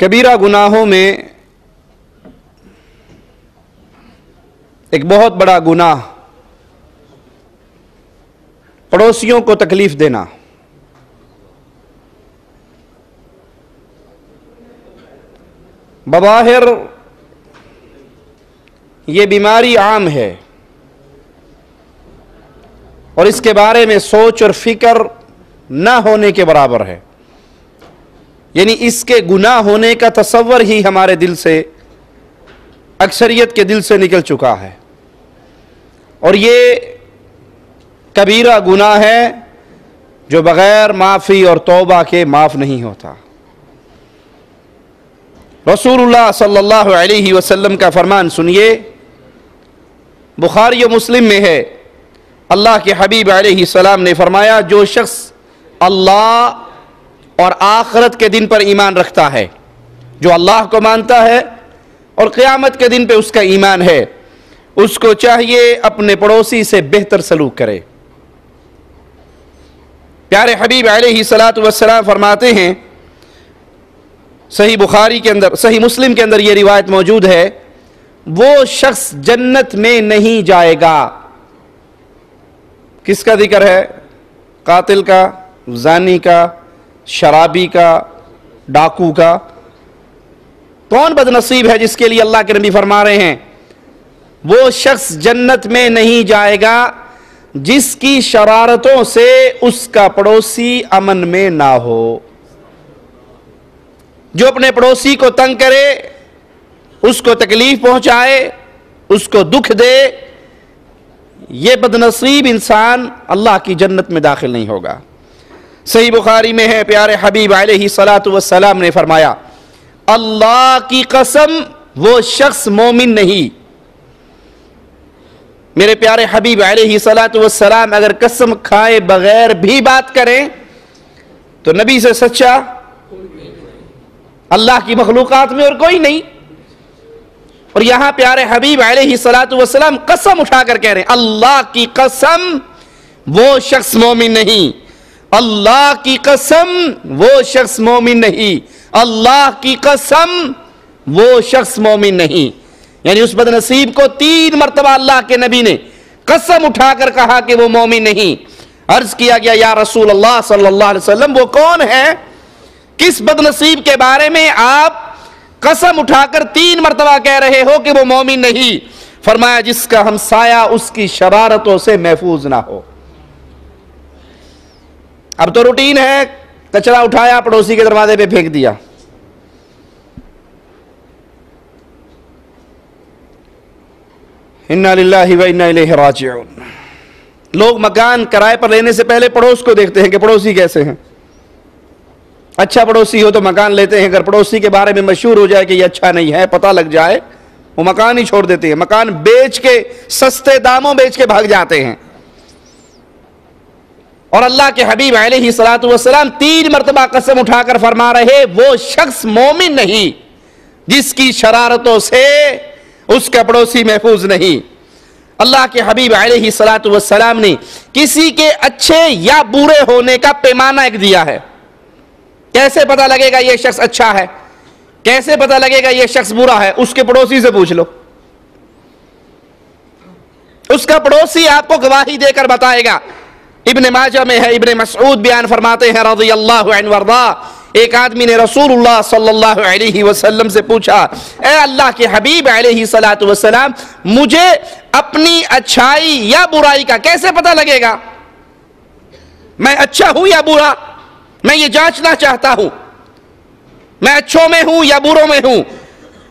कबीरा गुनाहों में एक बहुत बड़ा गुनाह पड़ोसियों को तकलीफ देना। बज़ाहिर ये बीमारी आम है और इसके बारे में सोच और फिक्र न होने के बराबर है। यानी इसके गुनाह होने का तसव्वुर ही हमारे दिल से, अक्सरियत के दिल से निकल चुका है। और ये कबीरा गुनाह है जो बग़ैर माफ़ी और तौबा के माफ़ नहीं होता। रसूलुल्लाह सल्लल्लाहु अलैहि वसल्लम का फरमान सुनिए, बुखारी और मुस्लिम में है। अल्लाह के हबीब अलैहि सलाम ने फरमाया, जो शख्स अल्लाह और आखिरत के दिन पर ईमान रखता है, जो अल्लाह को मानता है और क़यामत के दिन पे उसका ईमान है, उसको चाहिए अपने पड़ोसी से बेहतर सलूक करे। प्यारे हबीब अलैहि सलातु वस्सलाम फरमाते हैं, सही बुखारी के अंदर, सही मुस्लिम के अंदर ये रिवायत मौजूद है, वो शख्स जन्नत में नहीं जाएगा। किसका जिक्र है? कातिल का, जानी का, शराबी का, डाकू का। कौन बदनसीब है जिसके लिए अल्लाह के नबी फरमा रहे हैं वो शख्स जन्नत में नहीं जाएगा जिसकी शरारतों से उसका पड़ोसी अमन में ना हो। जो अपने पड़ोसी को तंग करे, उसको तकलीफ पहुंचाए, उसको दुख दे, ये बदनसीब इंसान अल्लाह की जन्नत में दाखिल नहीं होगा। सही बुखारी में है, प्यारे हबीब अलैहिस्सलातु वस्सलाम ने फरमाया, अल्लाह की कसम वो शख्स मोमिन नहीं। मेरे प्यारे हबीब अलैहिस्सलातु वस्सलाम अगर कसम खाए बगैर भी बात करें तो नबी से सच्चा अल्लाह की मखलूकात में और कोई नहीं। और यहां प्यारे हबीब अलैहिस्सलातु वस्सलाम कसम उठाकर कह रहे हैं, अल्लाह की कसम वो शख्स मोमिन नहीं, अल्लाह की कसम वो शख्स मोमिन नहीं, अल्लाह की कसम वो शख्स मोमिन नहीं। यानी उस बदनसीब को 3 मरतबा अल्लाह के नबी ने कसम उठाकर कहा कि वो मोमिन नहीं। अर्ज किया गया, या रसूल अल्लाह सल्लल्लाहु अलैहि वसल्लम वो कौन है, किस बदनसीब के बारे में आप कसम उठाकर 3 मरतबा कह रहे हो कि वो मोमिन नहीं? फरमाया, जिसका हमसाया उसकी शरारतों से महफूज ना हो। अब तो रूटीन है, कचरा उठाया पड़ोसी के दरवाजे पे फेंक दिया, इन्ना लिल्लाहि व इन्ना इलैहि राजिऊन। लोग मकान किराए पर लेने से पहले पड़ोस को देखते हैं कि पड़ोसी कैसे हैं। अच्छा पड़ोसी हो तो मकान लेते हैं, अगर पड़ोसी के बारे में मशहूर हो जाए कि ये अच्छा नहीं है, पता लग जाए, वो मकान ही छोड़ देते हैं, मकान बेच के सस्ते दामों बेच के भाग जाते हैं। और अल्लाह के हबीब अलैहिस्सलातु वस्सलाम 3 मरतबा कसम उठाकर फरमा रहे, वो शख्स मोमिन नहीं जिसकी शरारतों से उसका पड़ोसी महफूज नहीं। अल्लाह के हबीब अलैहिस्सलातु वस्सलाम ने किसी के अच्छे या बुरे होने का पैमाना एक दिया है। कैसे पता लगेगा यह शख्स अच्छा है, कैसे पता लगेगा यह शख्स बुरा है? उसके पड़ोसी से पूछ लो, उसका पड़ोसी आपको गवाही देकर बताएगा। इब्ने माजा में है, इब्ने मसऊद बयान फरमाते हैं रज़ियल्लाहु अन्हु वरदा, एक आदमी ने रसूलुल्लाह सल्लल्लाहु अलैहि वसल्लम से पूछा, ए अल्लाह के हबीब अलैहिस्सलातु वस्सलाम, मुझे अपनी अच्छाई या बुराई का कैसे पता लगेगा? मैं अच्छा हूं या बुरा, मैं ये जांचना चाहता हूं, मैं अच्छों में हूं या बुरों में हूं।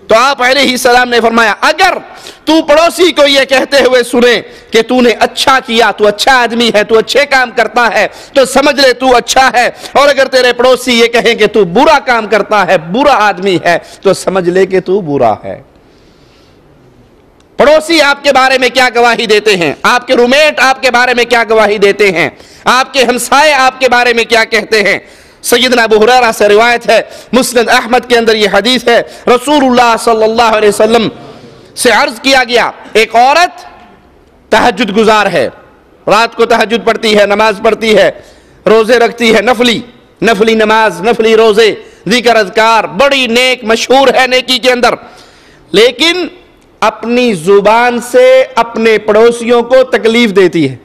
तो आप अलैहिस्सलाम ने फरमाया, अगर तू पड़ोसी को यह कहते हुए सुने कि तूने अच्छा किया, तू अच्छा आदमी है, तू अच्छे काम करता है, तो समझ ले तू अच्छा है। और अगर तेरे पड़ोसी ये कहें कि तू बुरा काम करता है, बुरा आदमी है, तो समझ ले कि तू बुरा है। पड़ोसी आपके बारे में क्या गवाही देते हैं, आपके रूममेट आपके बारे में क्या गवाही देते हैं, आपके हमसाए आपके बारे में क्या कहते हैं। सैयदना अबू हुरैरा से रिवायत है, मुस्नद अहमद के अंदर यह हदीस है, रसूलुल्लाह सल्लल्लाहु अलैहि वसल्लम से अर्ज किया गया, एक औरत तहज्जुद गुजार है, रात को तहज्जुद पढ़ती है, नमाज पढ़ती है, रोजे रखती है, नफली नमाज, नफली रोजे, जिक्र अज़कार, बड़ी नेक मशहूर है नेकी के अंदर, लेकिन अपनी जुबान से अपने पड़ोसियों को तकलीफ देती है।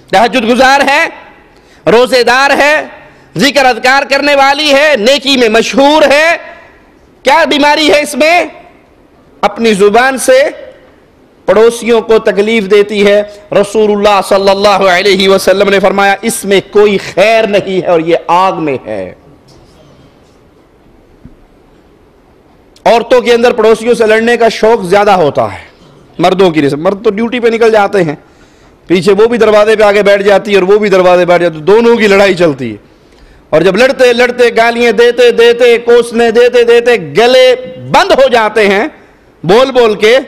तहज्जुद गुजार है, रोजेदार है, जिक्र अज़कार करने वाली है, नेकी में मशहूर है, क्या बीमारी है इसमें? अपनी जुबान से पड़ोसियों को तकलीफ देती है। रसूलुल्लाह सल्लल्लाहु अलैहि वसल्लम ने फरमाया, इसमें कोई खैर नहीं है और ये आग में है। औरतों के अंदर पड़ोसियों से लड़ने का शौक ज्यादा होता है मर्दों की रिश्ते। मर्द तो ड्यूटी पे निकल जाते हैं, पीछे वो भी दरवाजे पे आगे बैठ जाती है और वो भी दरवाजे बैठ जाती है, दोनों की लड़ाई चलती है। और जब लड़ते लड़ते गालियां देते देते, कोसने देते देते गले बंद हो जाते हैं बोल बोल के,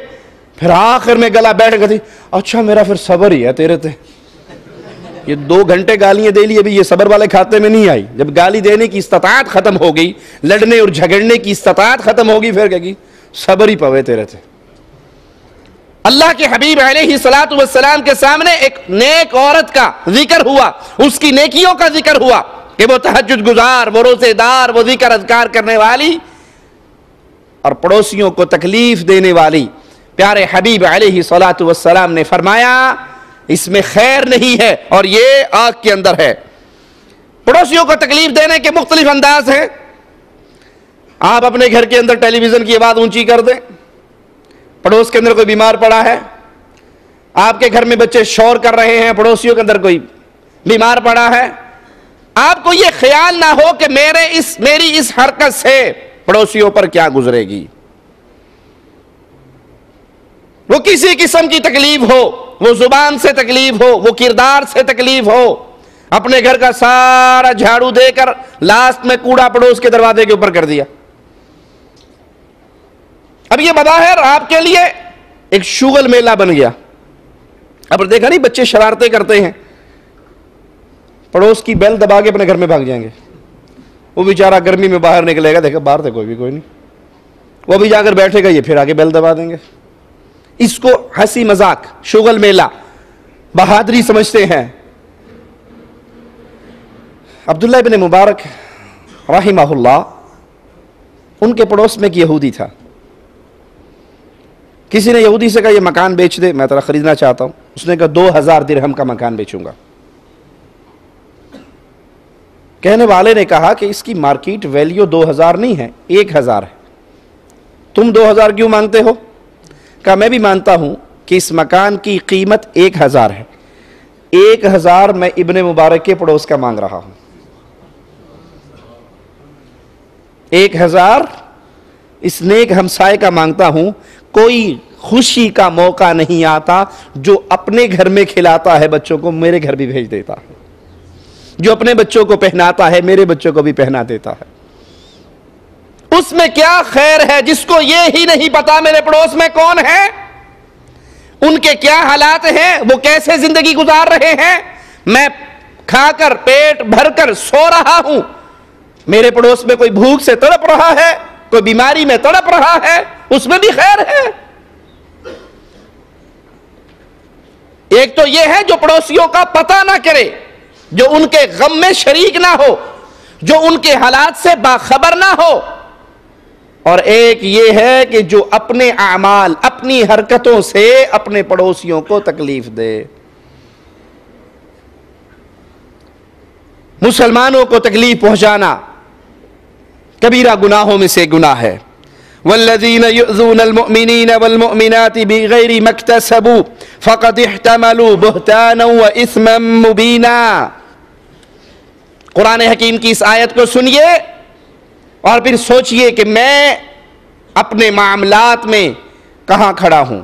फिर आखिर में गला बैठ गई, अच्छा मेरा फिर सब्र ही है तेरे ते, ये 2 घंटे गालियां दे ली, अभी ये सब्र वाले खाते में नहीं आई। जब गाली देने की इस्तात खत्म हो गई, लड़ने और झगड़ने की इस्तात खत्म होगी, फिर कहेगी सब्र ही पवे तेरे थे। अल्लाह के हबीब अलैहिस्सलातु वस्सलाम के सामने एक नेक औरत का जिक्र हुआ, उसकी नेकियों का जिक्र हुआ कि वो तहज्जुद गुजार, वो रोजेदार, वो जिक्र अज़कार करने वाली और पड़ोसियों को तकलीफ देने वाली। प्यारे हबीब अलैहिस्सलातु वस्सलाम ने फरमाया, इसमें खैर नहीं है और ये आग के अंदर है। पड़ोसियों को तकलीफ देने के मुख्तलिफ अंदाज हैं। आप अपने घर के अंदर टेलीविजन की आवाज ऊंची कर दें, पड़ोस के अंदर कोई बीमार पड़ा है, आपके घर में बच्चे शोर कर रहे हैं, पड़ोसियों के अंदर कोई बीमार पड़ा है, आपको यह ख्याल ना हो कि मेरी इस हरकत से पड़ोसियों पर क्या गुजरेगी। वो किसी किस्म की तकलीफ हो, वो जुबान से तकलीफ हो, वो किरदार से तकलीफ हो, अपने घर का सारा झाड़ू देकर लास्ट में कूड़ा पड़ोस के दरवाजे के ऊपर कर दिया। अब ये बज़ाहिर आपके लिए एक शुगल मेला बन गया। अब देखा नहीं, बच्चे शरारतें करते हैं, पड़ोस की बेल दबा के अपने घर में भाग जाएंगे। वो बेचारा गर्मी में बाहर निकलेगा, देखा बाहर से कोई नहीं, वो भी जाकर बैठेगा, ये फिर आगे बेल दबा देंगे। इसको हंसी मजाक, शुगल मेला, बहादुरी समझते हैं। अब्दुल्लाह इब्न मुबारक रहिमहुल्लाह, उनके पड़ोस में एक यहूदी था। किसी ने यहूदी से कहा ये मकान बेच दे, मैं तेरा खरीदना चाहता हूं। उसने कहा 2000 दिरहम का मकान बेचूंगा। कहने वाले ने कहा कि इसकी मार्केट वैल्यू 2000 नहीं है, 1000 है, तुम 2000 क्यों मांगते हो? कहा मैं भी मानता हूं कि इस मकान की कीमत 1000 है, 1000 मैं इब्ने मुबारक के पड़ोस का मांग रहा हूं। 1000 इस नेक हमसाए का मांगता हूं। कोई खुशी का मौका नहीं आता जो अपने घर में खिलाता है बच्चों को मेरे घर भी भेज देता है, जो अपने बच्चों को पहनाता है मेरे बच्चों को भी पहना देता है। उसमें क्या खैर है जिसको ये ही नहीं पता मेरे पड़ोस में कौन है, उनके क्या हालात हैं, वो कैसे जिंदगी गुजार रहे हैं। मैं खाकर पेट भरकर सो रहा हूं, मेरे पड़ोस में कोई भूख से तड़प रहा है, कोई बीमारी में तड़प रहा है, उसमें भी खैर है। एक तो यह है जो पड़ोसियों का पता ना करे, जो उनके गम में शरीक ना हो, जो उनके हालात से बाखबर ना हो, और एक ये है कि जो अपने आमाल, अपनी हरकतों से अपने पड़ोसियों को तकलीफ दे। मुसलमानों को तकलीफ पहुंचाना कबीरा गुनाहों में से गुनाह है। वल्लज़ीन युज़ूनल मुअमिनीन वल मुअमिनाति बिगैरि मक्तसबू फ़क़द इह्तमलू बुहतानन व इस्मम मुबीना। कुरान हकीम की इस आयत को सुनिए और फिर सोचिए कि मैं अपने मामलात में कहां खड़ा हूं।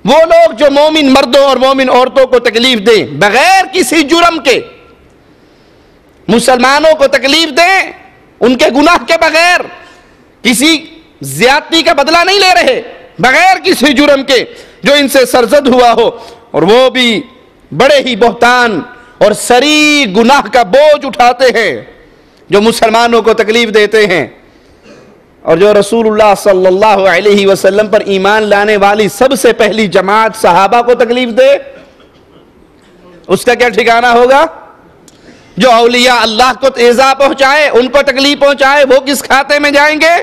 वो लोग जो मोमिन मर्दों और मोमिन औरतों को तकलीफ दें बगैर किसी जुर्म के, मुसलमानों को तकलीफ दें उनके गुनाह के बगैर, किसी ज्यादती का बदला नहीं ले रहे, बगैर किसी जुर्म के, जो इनसे सरजद हुआ हो, और वो भी बड़े ही बहतान और सरी गुनाह का बोझ उठाते हैं, जो मुसलमानों को तकलीफ देते हैं। और जो रसूलुल्लाह सल्लल्लाहु अलैहि वसल्लम पर ईमान लाने वाली सबसे पहली जमात सहाबा को तकलीफ दे, उसका क्या ठिकाना होगा? जो औलिया अल्लाह को ईज़ा पहुंचाए, उनको तकलीफ पहुंचाए, वो किस खाते में जाएंगे?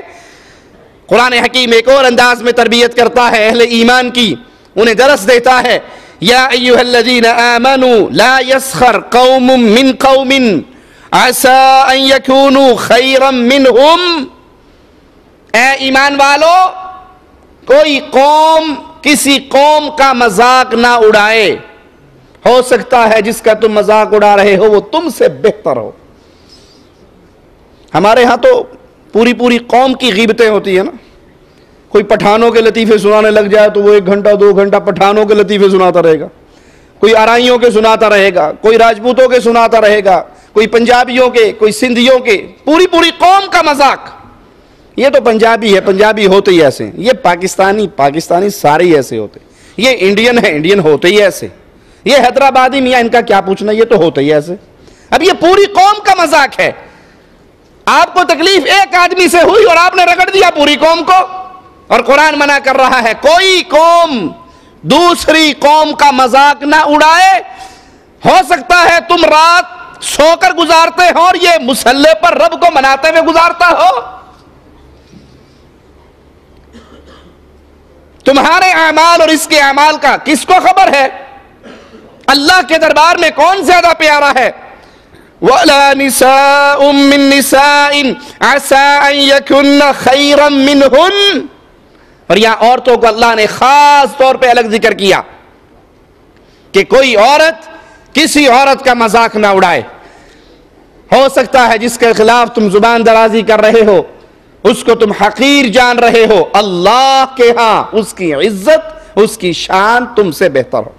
कुरान हकीम एक और अंदाज में तरबियत करता है अहले ईमान की, उन्हें दरस देता है। या अय्युहल्लज़ीना आमनू ला यस्खर कौमुम मिन कौमिन असा अन यकूनू खैरम मिनहुम। ए ईमान वालो, कोई कौम किसी कौम का मजाक ना उड़ाए। हो सकता है जिसका तुम मजाक उड़ा रहे हो वो तुमसे बेहतर हो। हमारे यहां तो पूरी पूरी कौम की गीबतें होती है ना। कोई पठानों के लतीफे सुनाने लग जाए तो वो 1 घंटा 2 घंटा पठानों के लतीफे सुनाता रहेगा, कोई आराइयों के सुनाता रहेगा, कोई राजपूतों के सुनाता रहेगा, कोई पंजाबियों के, कोई सिंधियों के, पूरी पूरी कौम का मजाक। ये तो पंजाबी है, पंजाबी होते ही ऐसे, ये पाकिस्तानी सारे ही ऐसे होते, ये इंडियन है, इंडियन होते ही ऐसे, ये हैदराबादी मियां इनका क्या पूछना, ये तो होते ही ऐसे। अब ये पूरी कौम का मजाक है। आपको तकलीफ एक आदमी से हुई और आपने रगड़ दिया पूरी कौम को। और कुरान मना कर रहा है कोई कौम दूसरी कौम का मजाक ना उड़ाए। हो सकता है तुम रात सोकर गुजारते हो और ये मुसल्ले पर रब को मनाते हुए गुजारता हो। तुम्हारे अमाल और इसके अमाल का किसको खबर है? अल्लाह के दरबार में कौन ज्यादा प्यारा है? वला निसाउम मिन निसाइन असा अन यकुन्न खैरम मिनहुन। और यहां औरतों को अल्लाह ने खास तौर पे अलग जिक्र किया। कि कोई औरत किसी औरत का मजाक ना उड़ाए। हो सकता है जिसके खिलाफ तुम जुबान दराजी कर रहे हो उसको तुम हकीर जान रहे हो, अल्लाह के यहां उसकी इज्जत उसकी शान तुमसे बेहतर हो।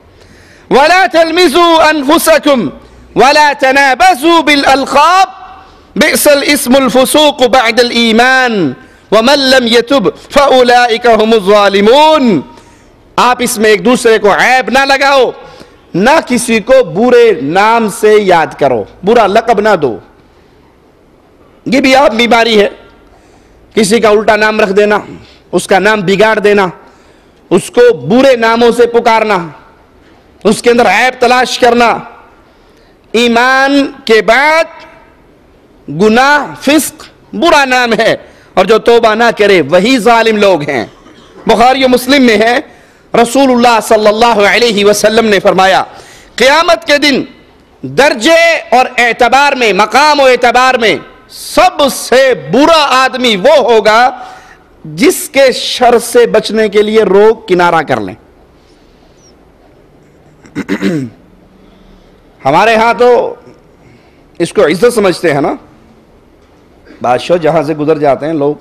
वला तलमिजू अनफुसकुम वला तनाबजू बिल अलक़ाब बिअसल इस्मुल फुसूक बअदल ईमान वमन लम यतुब फउलाइका हुमुज़ ज़ालिमून। आप इसमें एक दूसरे को ऐब ना लगाओ, ना किसी को बुरे नाम से याद करो, बुरा लक़ब ना दो। ये भी आप बीमारी है, किसी का उल्टा नाम रख देना, उसका नाम बिगाड़ देना, उसको बुरे नामों से पुकारना, उसके अंदर ऐब तलाश करना। ईमान के बाद गुनाह फिस्क बुरा नाम है, और जो तौबा ना करे वही जालिम लोग हैं। बुखारी और मुस्लिम में है, रसूलुल्लाह सल्लल्लाहु अलैहि वसल्लम ने फरमाया, क़यामत के दिन दर्जे और एतबार में, मकाम और एतबार में सबसे बुरा आदमी वो होगा जिसके शर से बचने के लिए रोग किनारा कर लें। हमारे यहां तो इसको इज्जत समझते हैं ना, बादशाह जहां से गुजर जाते हैं लोग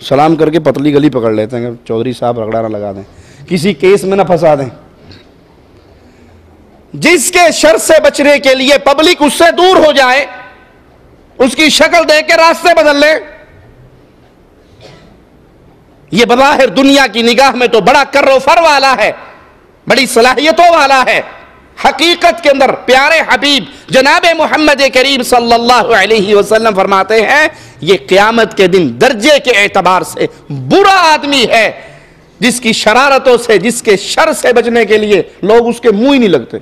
सलाम करके पतली गली पकड़ लेते हैं, चौधरी साहब रगड़ा ना लगा दें, किसी केस में ना फंसा दें। जिसके शर से बचने के लिए पब्लिक उससे दूर हो जाए, उसकी शक्ल देख के रास्ते बदल ले, यह बज़ाहिर दुनिया की निगाह में तो बड़ा कर्रो फर वाला है, बड़ी सलाहियतों वाला है। हकीकत के अंदर प्यारे हबीब जनाब मोहम्मद करीम सल्लल्लाहु अलैहि वसल्लम फरमाते हैं, ये क़यामत के दिन दर्जे के एतबार से बुरा आदमी है जिसकी शरारतों से, जिसके शर से बचने के लिए लोग उसके मुंह ही नहीं लगते।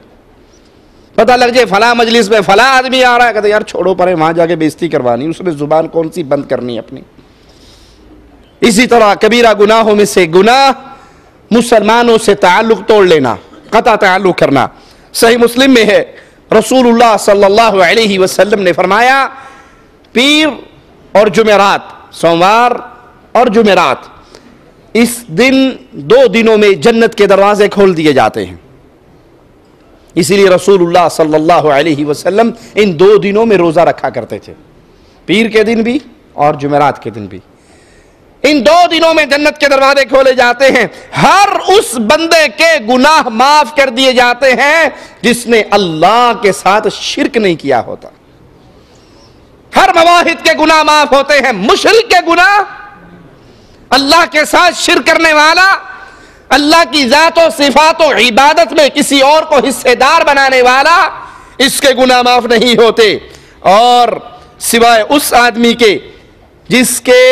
पता लग जाए फला मजलिस में फला आदमी आ रहा है, कहते यार छोड़ो परे, वहां जाके बेइज्जती करवानी, उसमें जुबान कौन सी बंद करनी अपनी। इसी तरह कबीरा गुनाहों में से गुनाह मुसलमानों से ताल्लुक तोड़ लेना, कता ताल्लुक करना। सही मुस्लिम में है, रसूलुल्लाह सल्लल्लाहु अलैहि वसल्लम ने फरमाया, पीर और जुमेरात, सोमवार और जुमेरात, इस दिन 2 दिनों में जन्नत के दरवाजे खोल दिए जाते हैं। इसीलिए रसूलुल्लाह सल्लल्लाहु अलैहि वसल्लम इन 2 दिनों में रोजा रखा करते थे, पीर के दिन भी और जुमेरात के दिन भी। इन 2 दिनों में जन्नत के दरवाजे खोले जाते हैं, हर उस बंदे के गुनाह माफ कर दिए जाते हैं जिसने अल्लाह के साथ शिरक नहीं किया होता। हर मवाहिद के गुनाह माफ होते हैं, मुशरिक के गुनाह, अल्लाह के साथ शिरक करने वाला, अल्लाह की ज़ात और सिफात और इबादत में किसी और को हिस्सेदार बनाने वाला, इसके गुनाह माफ नहीं होते। और सिवाय उस आदमी के जिसके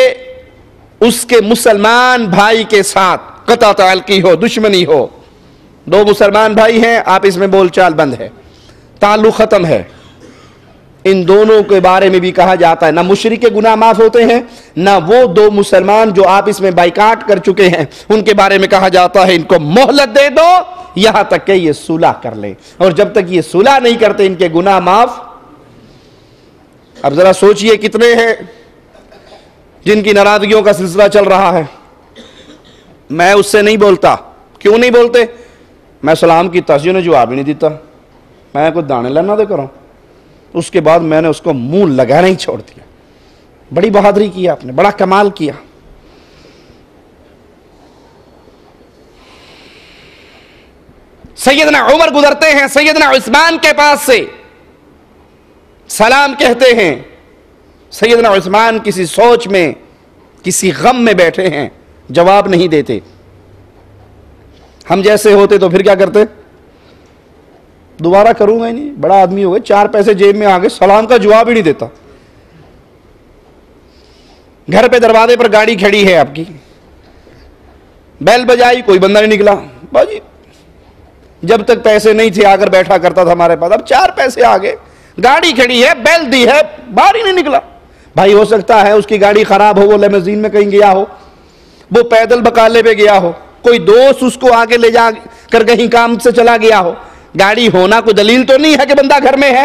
उसके मुसलमान भाई के साथ कता ताल्लुकी हो, दुश्मनी हो। 2 मुसलमान भाई हैं, आप इसमें बोलचाल बंद है, ताल्लुक खत्म है, इन दोनों के बारे में भी कहा जाता है ना मुशरिक के गुनाह माफ होते हैं, ना वो 2 मुसलमान जो आप इसमें बाइकाट कर चुके हैं उनके बारे में कहा जाता है इनको मोहलत दे दो यहां तक कि ये सुलह कर ले, और जब तक ये सुलह नहीं करते इनके गुनाह माफ। अब जरा सोचिए कितने हैं जिनकी नाराजगियों का सिलसिला चल रहा है। मैं उससे नहीं बोलता, क्यों नहीं बोलते? मैं सलाम की तस्वीर ने जवाब ही नहीं देता, मैं कुछ दाने लेना दे करूं, उसके बाद मैंने उसको मुंह लगाना ही छोड़ दिया। बड़ी बहादुरी किया आपने, बड़ा कमाल किया। सैयदना उमर गुजरते हैं, सैयदना उस्मान के पास से सलाम कहते हैं। सैयदना उस्मान किसी सोच में, किसी गम में बैठे हैं, जवाब नहीं देते। हम जैसे होते तो फिर क्या करते? दोबारा करूंगा ही नहीं, बड़ा आदमी हो गए, 4 पैसे जेब में आ गए, सलाम का जवाब ही नहीं देता। घर पे दरवाजे पर गाड़ी खड़ी है आपकी, बेल बजाई, कोई बंदा नहीं निकला। बाजी जब तक पैसे नहीं थे आकर बैठा करता था हमारे पास, अब 4 पैसे आ गए, गाड़ी खड़ी है, बेल दी है, बाहर ही नहीं निकला। भाई हो सकता है उसकी गाड़ी खराब हो, वो लेमेजीन में कहीं गया हो, वो पैदल बकाले पे गया हो, कोई दोस्त उसको आगे ले जा कर कहीं काम से चला गया हो। गाड़ी होना कोई दलील तो नहीं है कि बंदा घर में है।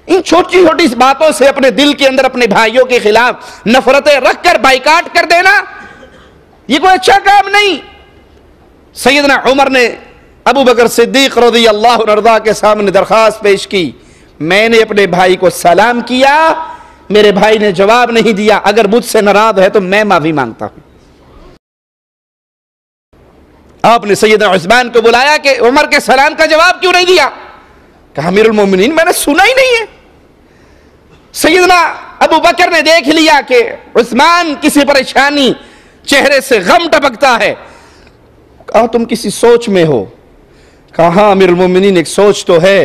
इन छोटी छोटी बातों से अपने दिल के अंदर अपने भाइयों के खिलाफ नफरतें रखकर बाइकाट कर देना, ये कोई अच्छा काम नहीं। सैयदना उमर ने अबू बकर सिद्दीक रज़ी अल्लाह अन्हु के सामने दरख्वास्त पेश की, मैंने अपने भाई को सलाम किया, मेरे भाई ने जवाब नहीं दिया, अगर मुझसे नाराज है तो मैं माफी मांगता हूं। आपने सैयदना उस्मान को बुलाया कि उमर के सलाम का जवाब क्यों नहीं दिया? कहा अमीरुल मोमिनीन मैंने सुना ही नहीं है। सैयदना अबू बकर ने देख लिया कि उस्मान किसी परेशानी, चेहरे से गम टपकता है। कहा तुम किसी सोच में हो? कहा अमीरुल मोमिनीन एक सोच तो है,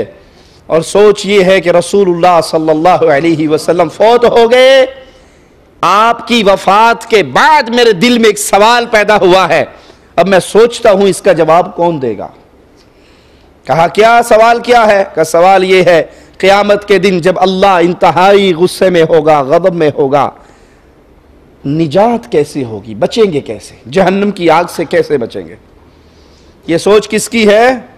और सोच ये है कि रसूलुल्लाह सल्लल्लाहु अलैहि वसल्लम फौत हो गए, आपकी वफात के बाद मेरे दिल में एक सवाल पैदा हुआ है, अब मैं सोचता हूं इसका जवाब कौन देगा। कहा क्या सवाल क्या है? का सवाल यह है क़यामत के दिन जब अल्लाह इंतहाई गुस्से में होगा, गज़ब में होगा, निजात कैसे होगी, बचेंगे कैसे, जहन्नम की आग से कैसे बचेंगे? यह सोच किसकी है?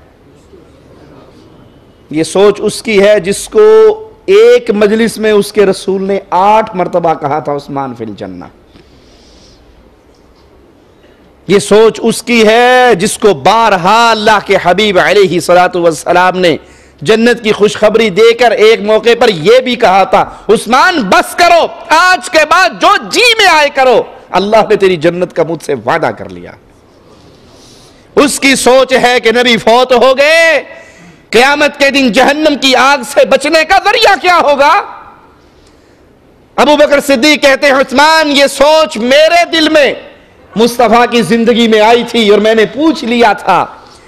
यह सोच उसकी है जिसको एक मजलिस में उसके रसूल ने 8 मरतबा कहा था उस्मान फिल जन्ना। यह सोच उसकी है जिसको बारहा अल्लाह के हबीब अलैहि सलातु वस्सलाम ने जन्नत की खुशखबरी देकर एक मौके पर यह भी कहा था, उस्मान बस करो, आज के बाद जो जी में आए करो, अल्लाह ने तेरी जन्नत का मुझसे वादा कर लिया। उसकी सोच है कि नबी फौत हो गए, क़यामत के दिन जहन्नम की आग से बचने का जरिया क्या होगा? अबू बकर सिद्दीक कहते हैं उस्मान ये सोच मेरे दिल में मुस्तफा की जिंदगी में आई थी और मैंने पूछ लिया था,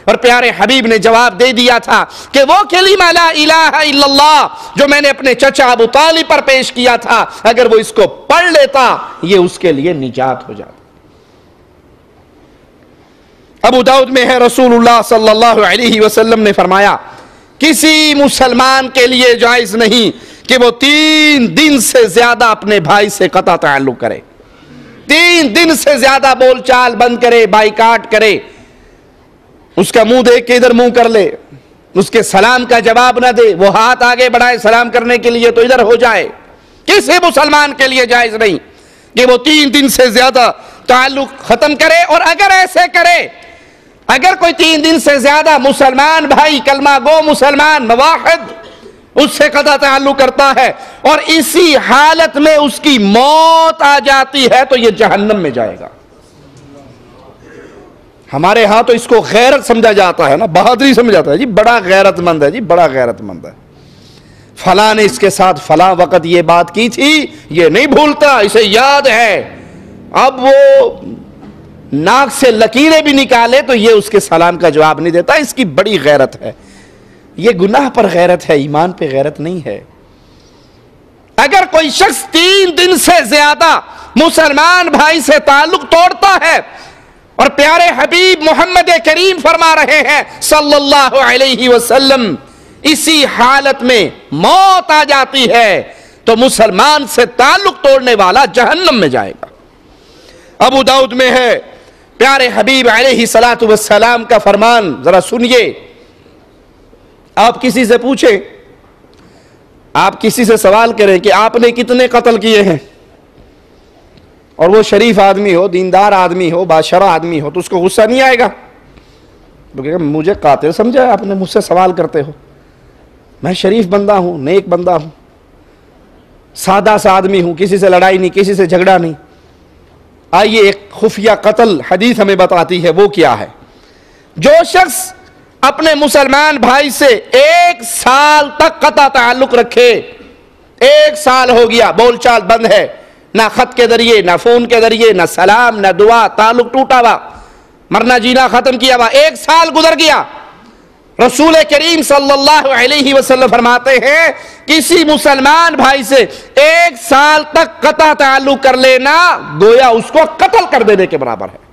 और प्यारे हबीब ने जवाब दे दिया था कि वो कलिमा ला इलाहा इल्लल्लाह जो मैंने अपने चचा अबू तालिब पर पेश किया था, अगर वो इसको पढ़ लेता ये उसके लिए निजात हो जाती। अबू दाऊद में है रसूलुल्लाह सल्लल्लाहु अलैहि वसल्लम ने फरमाया किसी मुसलमान के लिए जायज नहीं कि वो 3 दिन से ज्यादा अपने भाई से कता ताल्लुक करे, 3 दिन से ज्यादा बोलचाल बंद करे, बाइकाट करे, उसका मुंह देख के इधर मुंह कर ले, उसके सलाम का जवाब ना दे, वो हाथ आगे बढ़ाए सलाम करने के लिए तो इधर हो जाए। किसी मुसलमान के लिए जायज नहीं कि वो 3 दिन से ज्यादा ताल्लुक खत्म करे, और अगर ऐसे करे, अगर कोई 3 दिन से ज्यादा मुसलमान भाई कलमा गो मुसलमान मवाहिद उससे कदा ताल्लुक करता है और इसी हालत में उसकी मौत आ जाती है तो यह जहन्नम में जाएगा। हमारे यहां तो इसको गैरत समझा जाता है ना, बहादुरी समझा जाता है जी, बड़ा गैरतमंद है जी, बड़ा गैरतमंद है, फला ने इसके साथ फला वक्त ये बात की थी, ये नहीं भूलता, इसे याद है, अब वो नाक से लकीरें भी निकाले तो ये उसके सलाम का जवाब नहीं देता, इसकी बड़ी गैरत है। ये गुनाह पर गैरत है, ईमान पे गैरत नहीं है। अगर कोई शख्स 3 दिन से ज्यादा मुसलमान भाई से ताल्लुक तोड़ता है और प्यारे हबीब मोहम्मद करीम फरमा रहे हैं सल्लल्लाहु अलैहि वसल्लम इसी हालत में मौत आ जाती है तो मुसलमान से ताल्लुक तोड़ने वाला जहन्नम में जाएगा। अबू दाऊद में है प्यारे हबीब अलैहि सलातु वस्सलाम का फरमान, जरा सुनिए। आप किसी से पूछें, आप किसी से सवाल करें कि आपने कितने कत्ल किए हैं, और वो शरीफ आदमी हो, दीनदार आदमी हो, बाशरा आदमी हो, तो उसको गुस्सा नहीं आएगा? तो कहेगा मुझे कातिल समझा, आपने मुझसे सवाल करते हो, मैं शरीफ बंदा हूं, नेक बंदा हूं, सादा सा आदमी हूं, किसी से लड़ाई नहीं, किसी से झगड़ा नहीं। आइए एक खुफिया कत्ल हदीस हमें बताती है वो क्या है। जो शख्स अपने मुसलमान भाई से 1 साल तक कता ताल्लुक रखे, 1 साल हो गया, बोलचाल बंद है, ना खत के जरिए, ना फोन के जरिए, ना सलाम, ना दुआ, ताल्लुक टूटा हुआ, मरना जीना खत्म किया हुआ, 1 साल गुजर गया। रसूल करीम सल्लल्लाहु अलैहि वसल्लम फरमाते हैं किसी मुसलमान भाई से 1 साल तक कता ताल्लुक कर लेना गोया उसको कत्ल कर देने के बराबर है।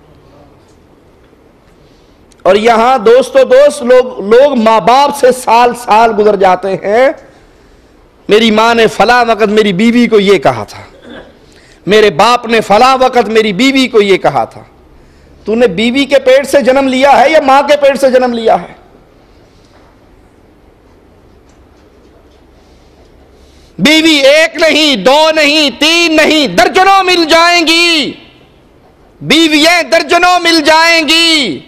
और यहां दोस्तों दोस्त लोग माँ बाप से साल साल गुजर जाते हैं। मेरी मां ने फला वक्त मेरी बीवी को यह कहा था, मेरे बाप ने फला वक्त मेरी बीवी को यह कहा था। तूने बीवी के पेट से जन्म लिया है या मां के पेट से जन्म लिया है? बीवी 1 नहीं, 2 नहीं, 3 नहीं, दर्जनों मिल जाएंगी, बीवियां दर्जनों मिल जाएंगी,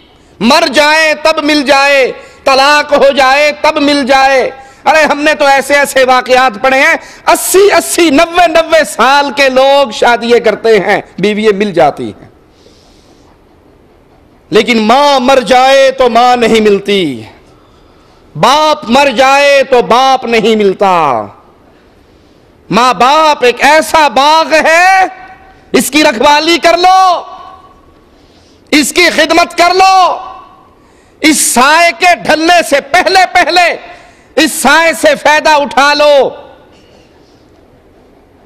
मर जाए तब मिल जाए, तलाक हो जाए तब मिल जाए। अरे हमने तो ऐसे ऐसे वाकयात पढ़े हैं, 80-80, 90-90 साल के लोग शादियां करते हैं, बीवियां मिल जाती हैं, लेकिन मां मर जाए तो मां नहीं मिलती, बाप मर जाए तो बाप नहीं मिलता। मां बाप एक ऐसा बाग है, इसकी रखवाली कर लो, इसकी खिदमत कर लो, इस साए के ढलने से पहले पहले इस साए से फायदा उठा लो।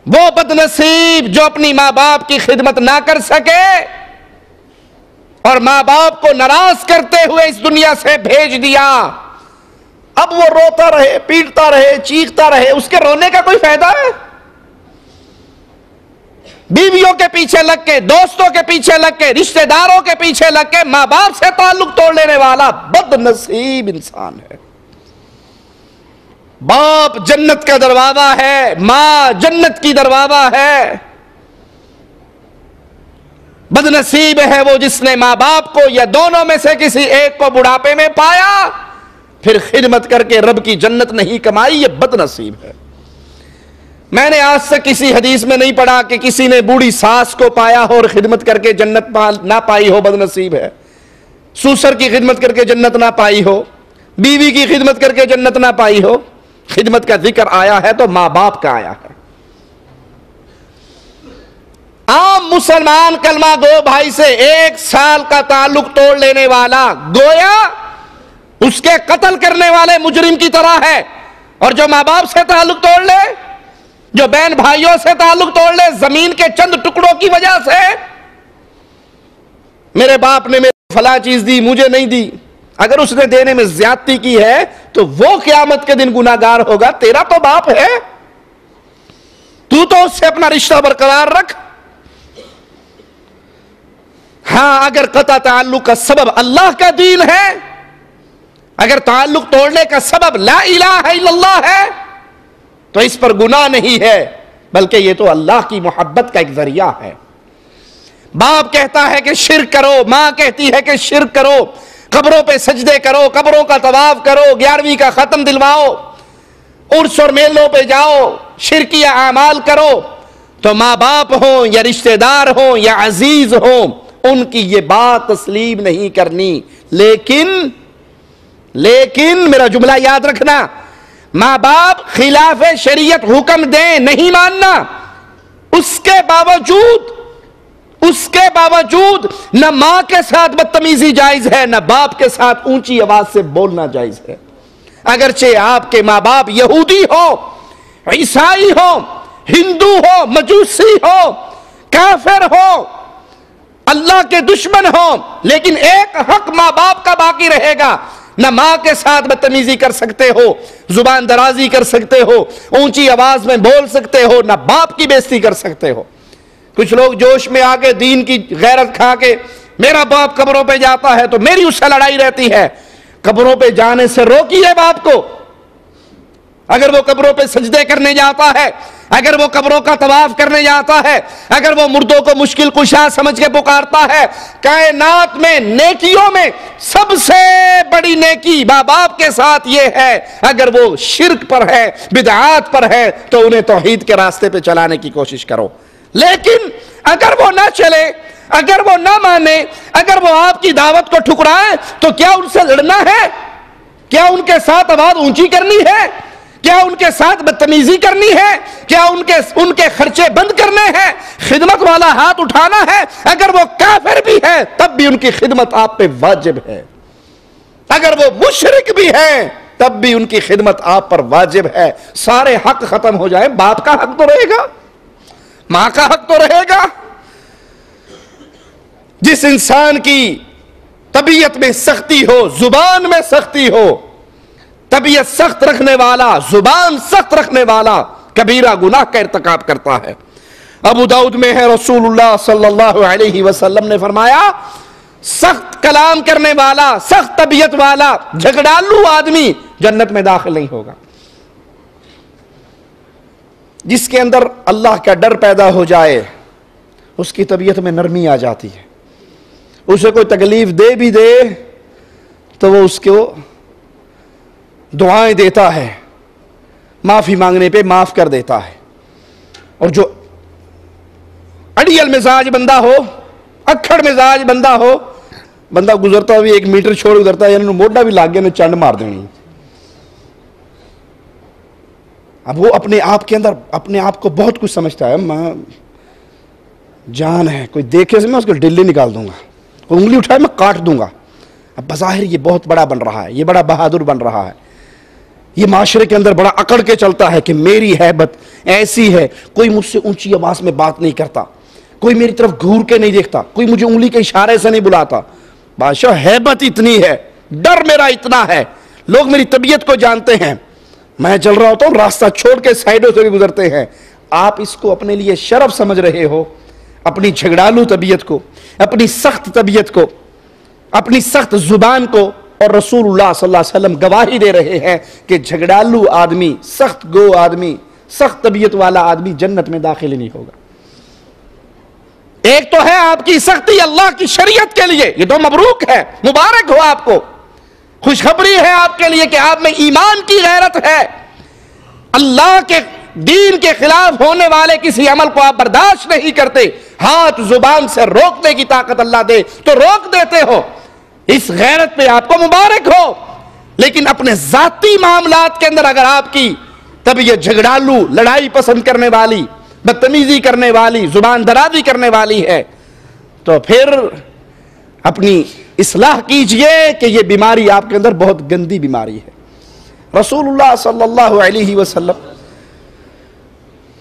वो बदनसीब जो अपनी मां बाप की खिदमत ना कर सके और मां बाप को नाराज करते हुए इस दुनिया से भेज दिया, अब वो रोता रहे, पीटता रहे, चीखता रहे, उसके रोने का कोई फायदा है? बीवियों के पीछे लग के, दोस्तों के पीछे लग के, रिश्तेदारों के पीछे लग के मां बाप से ताल्लुक तोड़ लेने वाला बदनसीब इंसान है। बाप जन्नत का दरवाजा है, मां जन्नत की दरवाजा है। बदनसीब है वो जिसने मां बाप को या दोनों में से किसी एक को बुढ़ापे में पाया, फिर खिदमत करके रब की जन्नत नहीं कमाई, ये बदनसीब है। मैंने आज तक किसी हदीस में नहीं पढ़ा कि किसी ने बूढ़ी सास को पाया हो और खिदमत करके जन्नत ना पाई हो, बदनसीब है। सूसर की खिदमत करके जन्नत ना पाई हो, बीवी की खिदमत करके जन्नत ना पाई हो। खिदमत का जिक्र आया है तो मां बाप का आया है। आम मुसलमान कलमा गो भाई से 1 साल का ताल्लुक तोड़ लेने वाला गोया उसके कत्ल करने वाले मुजरिम की तरह है। और जो मां बाप से ताल्लुक तोड़ ले, जो बहन भाइयों से ताल्लुक तोड़ ले जमीन के चंद टुकड़ों की वजह से, मेरे बाप ने मेरे फला चीज दी, मुझे नहीं दी, अगर उसने देने में ज्यादती की है तो वो क़यामत के दिन गुनाहगार होगा। तेरा तो बाप है, तू तो उससे अपना रिश्ता बरकरार रख। हां, अगर कता ताल्लुक का सबब अल्लाह का दीन है, अगर ताल्लुक तोड़ने का सबब ला इलाहा इल्लल्लाह है, तो इस पर गुनाह नहीं है, बल्कि यह तो अल्लाह की मोहब्बत का एक जरिया है। बाप कहता है कि शिर्क करो, मां कहती है कि शिर्क करो, कब्रों पे सजदे करो, कब्रों का तवाफ करो, 11वीं का खत्म दिलवाओ, उर्स और मेलों पे जाओ, शिरकिया आमाल करो, तो मां बाप हो या रिश्तेदार हो या अजीज हो, उनकी ये बात तस्लीम नहीं करनी। लेकिन मेरा जुमला याद रखना, मां बाप खिलाफ शरीयत हुक्म दे, नहीं मानना, उसके बावजूद न मां के साथ बदतमीजी जायज है, न बाप के साथ ऊंची आवाज से बोलना जायज है। अगरचे आपके मां बाप यहूदी हो, ईसाई हो, हिंदू हो, मजूसी हो, काफिर हो, अल्लाह के दुश्मन हो, लेकिन एक हक मां बाप का बाकी रहेगा। न मां के साथ बदतमीजी कर सकते हो, जुबान दराजी कर सकते हो, ऊंची आवाज में बोल सकते हो, न बाप की बेइज्जती कर सकते हो। कुछ लोग जोश में आके दीन की गैरत खा के, मेरा बाप कब्रों पे जाता है तो मेरी उससे लड़ाई रहती है। कब्रों पे जाने से रोकिए बाप को। अगर वो कब्रों पे सजदे करने जाता है, अगर वो कब्रों का तवाफ करने जाता है, अगर वो मुर्दों को मुश्किल कुशा समझ के पुकारता है, कायनात में नेकियों में सबसे बड़ी नेकी मां बाप के साथ ये है। अगर वो शिर्क पर है, बिदआत पर है, तो उन्हें तौहीद के रास्ते पे चलाने की कोशिश करो। लेकिन अगर वो ना चले, अगर वो ना माने, अगर वो आपकी दावत को ठुकराए, तो क्या उनसे लड़ना है? क्या उनके साथ आवाज ऊंची करनी है? क्या उनके साथ बदतमीजी करनी है? क्या उनके खर्चे बंद करने हैं? खिदमत वाला हाथ उठाना है? अगर वो काफिर भी है तब भी उनकी खिदमत आप पे वाजिब है। अगर वो मुशरिक भी है तब भी उनकी खिदमत आप पर वाजिब है। सारे हक खत्म हो जाए, बाप का हक तो रहेगा, मां का हक तो रहेगा। जिस इंसान की तबीयत में सख्ती हो, जुबान में सख्ती हो, तबीयत सख्त रखने वाला, जुबान सख्त रखने वाला कबीरा गुनाह का इर्तिकाब करता है। अबू दाऊद में है, रसूलुल्लाह सल्लल्लाहु अलैहि वसल्लम ने फरमाया, सख्त कलाम करने वाला, सख्त तबीयत वाला, झगड़ालू आदमी जन्नत में दाखिल नहीं होगा। जिसके अंदर अल्लाह का डर पैदा हो जाए, उसकी तबीयत में नरमी आ जाती है। उसे कोई तकलीफ दे भी दे तो वो उसको दुआएं देता है, माफी मांगने पे माफ कर देता है। और जो अड़ियल मिजाज बंदा हो, अखड़ मिजाज बंदा हो, बंदा गुजरता हुआ 1 मीटर छोड़ गुजरता है, यानी मोटा भी लाग गया ने चंड मार देनी। अब वो अपने आप के अंदर अपने आप को बहुत कुछ समझता है, मैं जान है, कोई देखे से मैं उसको डिल्ली निकाल दूंगा, कोई उंगली उठाए मैं काट दूंगा। अब बज़ाहिर ये बहुत बड़ा बन रहा है, ये बड़ा बहादुर बन रहा है, ये माशरे के अंदर बड़ा अकड़ के चलता है कि मेरी हैबत ऐसी है, कोई मुझसे ऊंची आवाज में बात नहीं करता, कोई मेरी तरफ घूर के नहीं देखता, कोई मुझे उंगली के इशारे से नहीं बुलाता। बादशाह हैबत इतनी है, डर मेरा इतना है, लोग मेरी तबीयत को जानते हैं, मैं चल रहा होता हूं रास्ता छोड़ के साइडों से भी गुजरते हैं। आप इसको अपने लिए शर्फ समझ रहे हो, अपनी झगड़ालू तबीयत को, अपनी सख्त तबीयत को, अपनी सख्त जुबान को। और रसूलुल्लाह सल्लल्लाहु अलैहि वसल्लम गवाही दे रहे हैं कि झगड़ालू आदमी, सख्त गो आदमी, सख्त तबीयत वाला आदमी जन्नत में दाखिल नहीं होगा। एक तो है आपकी सख्ती अल्लाह की शरीयत के लिए, ये तो मबरूक है, मुबारक हो आपको, खुशखबरी है आपके लिए कि आप में ईमान की गैरत है। अल्लाह के दीन के खिलाफ होने वाले किसी अमल को आप बर्दाश्त नहीं करते, हाथ जुबान से रोकने की ताकत अल्लाह दे तो रोक देते हो, इस गैरत पे आपको मुबारक हो। लेकिन अपने जाती मामलात के अंदर अगर आपकी तबीयत झगड़ालू, लड़ाई पसंद करने वाली, बदतमीजी करने वाली, जुबान दराजी करने वाली है, तो फिर अपनी इस्लाह कीजिए कि यह बीमारी आपके अंदर बहुत गंदी बीमारी है। रसूलुल्लाह सल्लल्लाहु अलैहि वसल्लम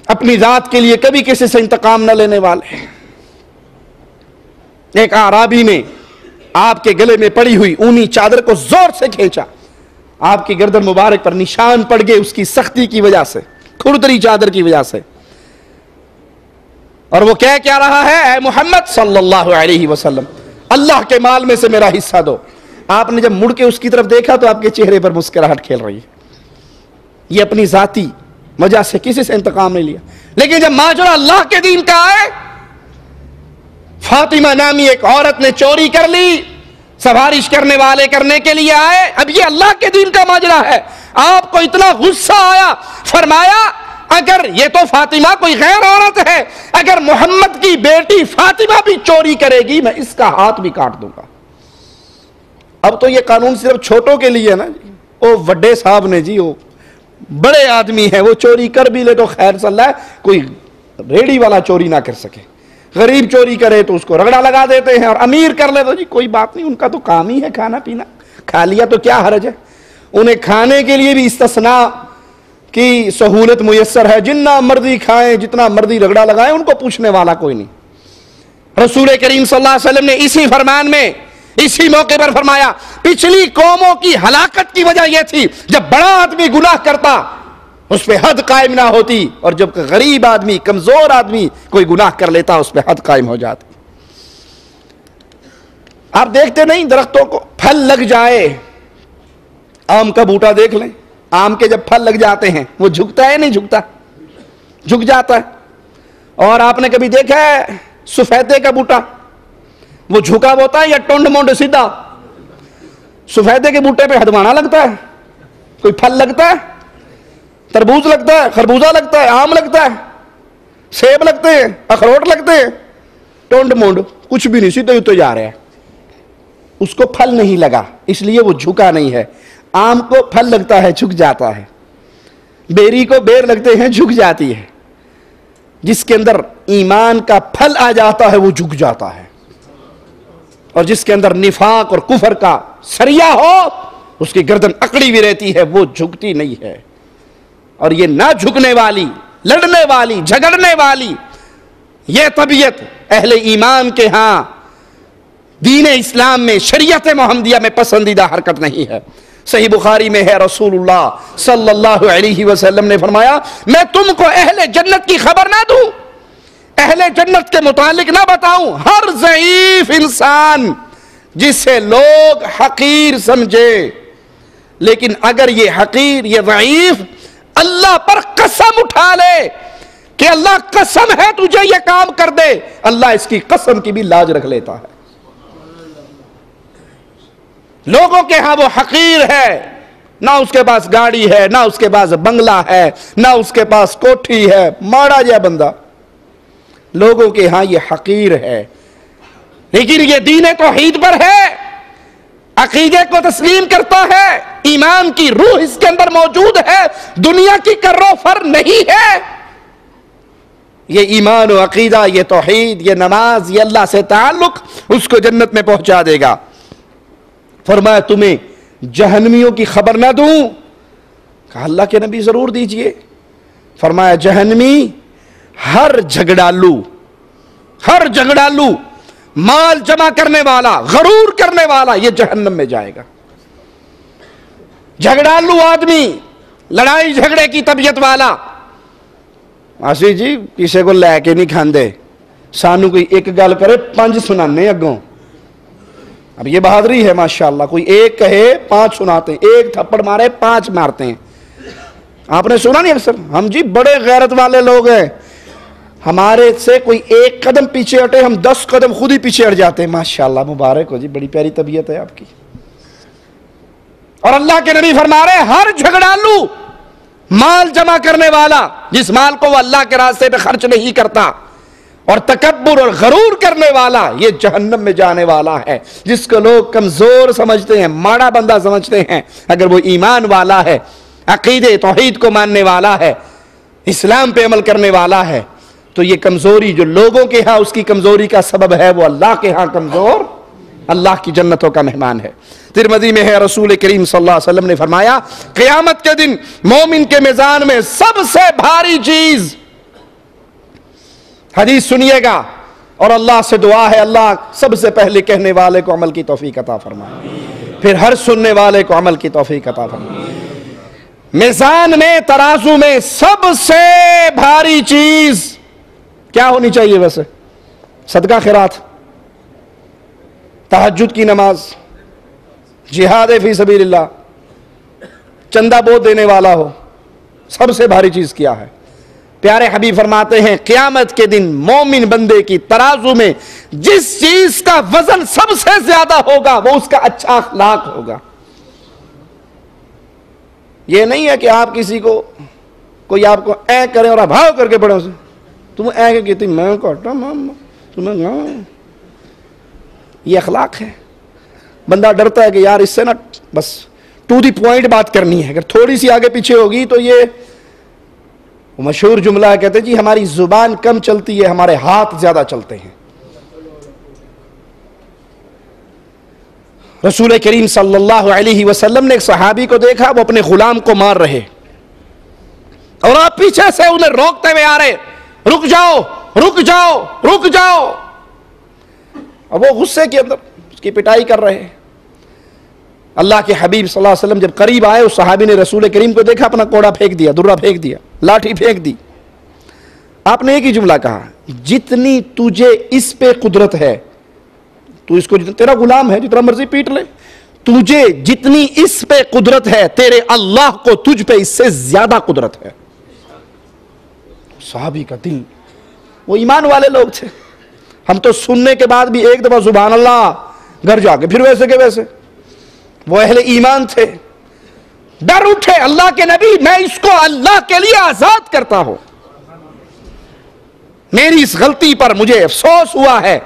अपनी जात के लिए कभी किसी से इंतकाम न लेने वाले। एक आराबी ने आपके गले में पड़ी हुई ऊनी चादर को जोर से खींचा, आपकी गर्दन मुबारक पर निशान पड़ गए उसकी सख्ती की वजह से, खुरदरी चादर की वजह से। और वो कह क्या रहा है, ऐ मोहम्मद सल्लल्लाहु अलैहि वसल्लम, अल्लाह के माल में से मेरा हिस्सा दो। आपने जब मुड़ के उसकी तरफ देखा तो आपके चेहरे पर मुस्कुराहट खेल रही है। ये अपनी जाती वजह से किसी से इंतकाम नहीं लिया। लेकिन जब माजरा अल्लाह के दीन का आए, फातिमा नामी एक औरत ने चोरी कर ली, सवारिश करने वाले करने के लिए आए, अब ये अल्लाह के दीन का माजरा है, आपको इतना गुस्सा आया, फरमाया अगर ये तो फातिमा कोई गैर औरत है, अगर मोहम्मद की बेटी फातिमा भी चोरी करेगी मैं इसका हाथ भी काट दूंगा। अब तो ये कानून सिर्फ छोटों के लिए है ना जी, वो बड़े साहब ने जी, वो बड़े आदमी है, वो चोरी कर भी ले तो खैर सल्ला है, कोई रेडी वाला चोरी ना कर सके, गरीब चोरी करे तो उसको रगड़ा लगा देते हैं, और अमीर कर ले तो जी कोई बात नहीं, उनका तो काम ही है खाना पीना, खा लिया तो क्या हर्ज है। उन्हें खाने के लिए भी इस्तिस्ना की सहूलत मुयस्सर है, जितना मर्जी खाएं, जितना मर्जी रगड़ा लगाएं, उनको पूछने वाला कोई नहीं। रसूल करीम सल्लल्लाहु अलैहि वसल्लम ने इसी फरमान में, इसी मौके पर फरमाया, पिछली कौमों की हलाकत की वजह यह थी जब बड़ा आदमी गुनाह करता उस पर हद कायम ना होती, और जब गरीब आदमी, कमजोर आदमी कोई गुनाह कर लेता उस पर हद कायम हो जाती। आप देखते नहीं दरख्तों को फल लग जाए, आम का बूटा देख लें, आम के जब फल लग जाते हैं वो झुकता है नहीं झुकता, झुक जाता है। और आपने कभी देखा है सफेदे का बूटा, वो झुका होता है या टोंड मोंड सीधा? सफेदे के बूटे पे हदवाना लगता है, कोई फल लगता है, तरबूज लगता है, खरबूजा लगता है, आम लगता है, सेब लगते हैं, अखरोट लगते हैं, टोंड मोंड कुछ भी नहीं, सीधे उतर जा रहे हैं, उसको फल नहीं लगा इसलिए वो झुका नहीं है। आम को फल लगता है झुक जाता है, बेरी को बेर लगते हैं झुक जाती है। जिसके अंदर ईमान का फल आ जाता है वो झुक जाता है, और जिसके अंदर निफाक और कुफर का सरिया हो उसकी गर्दन अकड़ी भी रहती है, वो झुकती नहीं है। और ये ना झुकने वाली, लड़ने वाली, झगड़ने वाली ये तबीयत अहले ईमान के यहां दीन इस्लाम में, शरीयत मोहम्मदिया में पसंदीदा हरकत नहीं है। सही बुखारी में है, रसूलुल्लाह सल्लल्लाहु अलैहि वसल्लम ने फरमाया, मैं तुमको अहले जन्नत की खबर ना दूं, अहले जन्नत के मुतालिक ना बताऊं, हर ज़ईफ इंसान जिसे लोग हकीर समझे, लेकिन अगर ये हकीर, ये ज़ईफ अल्लाह पर कसम उठा ले कि अल्लाह कसम है तुझे ये काम कर दे, अल्लाह इसकी कसम की भी लाज रख लेता है। लोगों के यहां वो हकीर है, ना उसके पास गाड़ी है, ना उसके पास बंगला है, ना उसके पास कोठी है, माड़ा जा बंदा। लोगों के यहां ये हकीर है, लेकिन ये दीन तौहीद पर है, अकीदे को तस्लीम करता है, ईमान की रूह इसके अंदर मौजूद है, दुनिया की कर्रो फर नहीं है। ये ईमान और अकीदा, ये तौहीद, ये नमाज, ये अल्लाह से ताल्लुक उसको जन्नत में पहुंचा देगा। फरमाया तुम्हें जहन्नमियों की खबर ना दूं? कहा अल्लाह के नबी जरूर दीजिए। फरमाया जहन्नमी हर झगड़ालू माल जमा करने वाला, गरूर करने वाला, यह जहन्नम में जाएगा। झगड़ालू आदमी, लड़ाई झगड़े की तबीयत वाला, आशी जी किसी को लैके नहीं खांदे, सानू कोई एक गल करे 5 सुनाने अगों। अब ये बहादुरी है माशाअल्लाह, कोई एक कहे 5 सुनाते हैं, एक थप्पड़ मारे 5 मारते हैं। आपने सुना नहीं अक्सर, हम जी बड़े गैरत वाले लोग हैं, हमारे से कोई एक कदम पीछे हटे हम 10 कदम खुद ही पीछे हट जाते हैं। माशाअल्लाह, मुबारक हो जी, बड़ी प्यारी तबीयत है आपकी। और अल्लाह के नबी फरमा रहे हर झगड़ालू माल जमा करने वाला, जिस माल को वह अल्लाह के रास्ते पे खर्च नहीं करता, और तकब्बुर और गरूर करने वाला, ये जहन्नम में जाने वाला है। जिसको लोग कमजोर समझते हैं, माड़ा बंदा समझते हैं, अगर वो ईमान वाला है, अकीदे तौहीद को मानने वाला है, इस्लाम पे अमल करने वाला है, तो ये कमजोरी जो लोगों के यहां उसकी कमजोरी का सबब है, वो अल्लाह के यहां कमजोर, अल्लाह की जन्नतों का मेहमान है। तिरमिज़ी में है, रसूल करीम सल्लल्लाहु अलैहि वसल्लम ने फरमाया क़यामत के दिन मोमिन के मीज़ान में सबसे भारी चीज, हदीस सुनिएगा और अल्लाह से दुआ है, अल्लाह सबसे पहले कहने वाले को अमल की तौफीक अता फरमाए, फिर हर सुनने वाले को अमल की तौफीक अता फरमाए। मीज़ान में, तराजू में सबसे भारी चीज क्या होनी चाहिए? वैसे सदका खैरात, तहज्जुद की नमाज, जिहाद फी सबीलिल्लाह, चंदा बोझ देने वाला हो, सबसे भारी चीज क्या है? प्यारे हबीब फरमाते हैं क़यामत के दिन मोमिन बंदे की तराजू में जिस चीज का वजन सबसे ज्यादा होगा वो उसका अच्छा अखलाक होगा। ये नहीं है कि आप किसी को, कोई आपको ऐ करे और अभाव करके पड़े उसे, तुम ऐ के कहती मैं कटा तुम्हें, ये अखलाक है। बंदा डरता है कि यार इससे ना बस टू दी पॉइंट बात करनी है, अगर थोड़ी सी आगे पीछे होगी तो ये मशहूर जुमला है, कहते जी हमारी जुबान कम चलती है, हमारे हाथ ज्यादा चलते हैं। रसूल करीम सल्लल्लाहु अलैहि वसल्लम ने एक सहाबी को देखा, वो अपने गुलाम को मार रहे और आप पीछे से उन्हें रोकते हुए आ रहे, रुक जाओ रुक जाओ रुक जाओ। अब वो गुस्से के अंदर उसकी पिटाई कर रहे हैं। अल्लाह के हबीब सल्लल्लाहु अलैहि वसल्लम जब करीब आए, उस सहाबी ने रसूल करीम को देखा, अपना कोड़ा फेंक दिया, दुर्रा फेंक दिया, लाठी फेंक दी। आपने एक ही जुमला कहा, जितनी तुझे इस पे कुदरत है, तू इसको, तेरा गुलाम है, जितना मर्जी पीट ले, तुझे जितनी इस पे कुदरत है, तेरे अल्लाह को तुझ पे इससे ज्यादा कुदरत है। सहाबी का दिल, वो ईमान वाले लोग थे। हम तो सुनने के बाद भी एक दफा सुभान अल्लाह, घर जाके फिर वैसे के वैसे। वो अहले ईमान थे, डर उठे, अल्लाह के नबी मैं इसको अल्लाह के लिए आजाद करता हूं, मेरी इस गलती पर मुझे अफसोस हुआ है,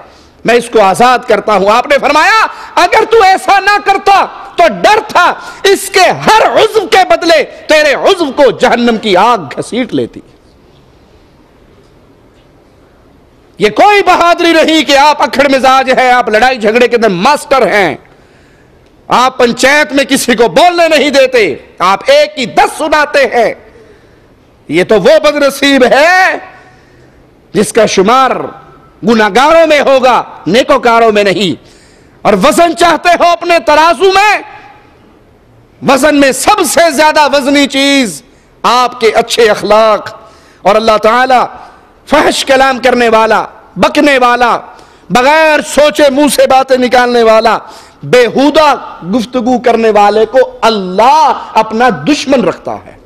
मैं इसको आजाद करता हूं। आपने फरमाया अगर तू ऐसा ना करता तो डर था इसके हर उज़्व के बदले तेरे उज़्व को जहन्नम की आग घसीट लेती। ये कोई बहादुरी नहीं कि आप अखड़ मिजाज है, आप लड़ाई झगड़े के अंदर मास्टर हैं, आप पंचायत में किसी को बोलने नहीं देते, आप एक ही 10 सुनाते हैं। ये तो वो बदनसीब है जिसका शुमार गुनाहगारों में होगा, नेकोकारों में नहीं। और वजन चाहते हो अपने तराजू में, वजन में सबसे ज्यादा वजनी चीज आपके अच्छे अखलाक। और अल्लाह ताला फहश कलाम करने वाला, बकने वाला, बगैर सोचे मुंह से बातें निकालने वाला, बेहुदा गुफ्तगू करने वाले को अल्लाह अपना दुश्मन रखता है।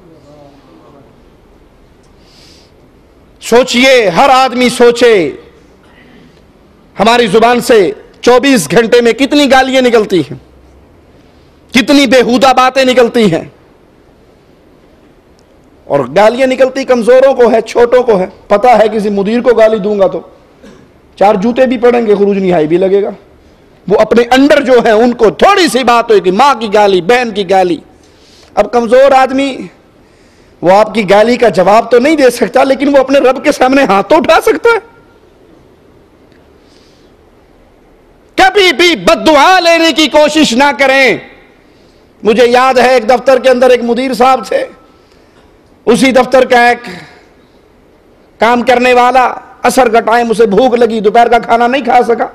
सोचिए, हर आदमी सोचे, हमारी जुबान से 24 घंटे में कितनी गालियां निकलती हैं, कितनी बेहुदा बातें निकलती हैं, और गालियां निकलती कमजोरों को है, छोटों को है। पता है किसी मुदीर को गाली दूंगा तो 4 जूते भी पड़ेंगे, खुरूज निहाई भी लगेगा। वो अपने अंडर जो है उनको थोड़ी सी बात होगी, माँ की गाली, बहन की गाली। अब कमजोर आदमी वो आपकी गाली का जवाब तो नहीं दे सकता, लेकिन वो अपने रब के सामने हाथ तो उठा सकता है। कभी भी बद्दुआ लेने की कोशिश ना करें। मुझे याद है एक दफ्तर के अंदर एक मुदीर साहब थे, उसी दफ्तर का एक काम करने वाला, असर का टाइम, उसे भूख लगी, दोपहर का खाना नहीं खा सका।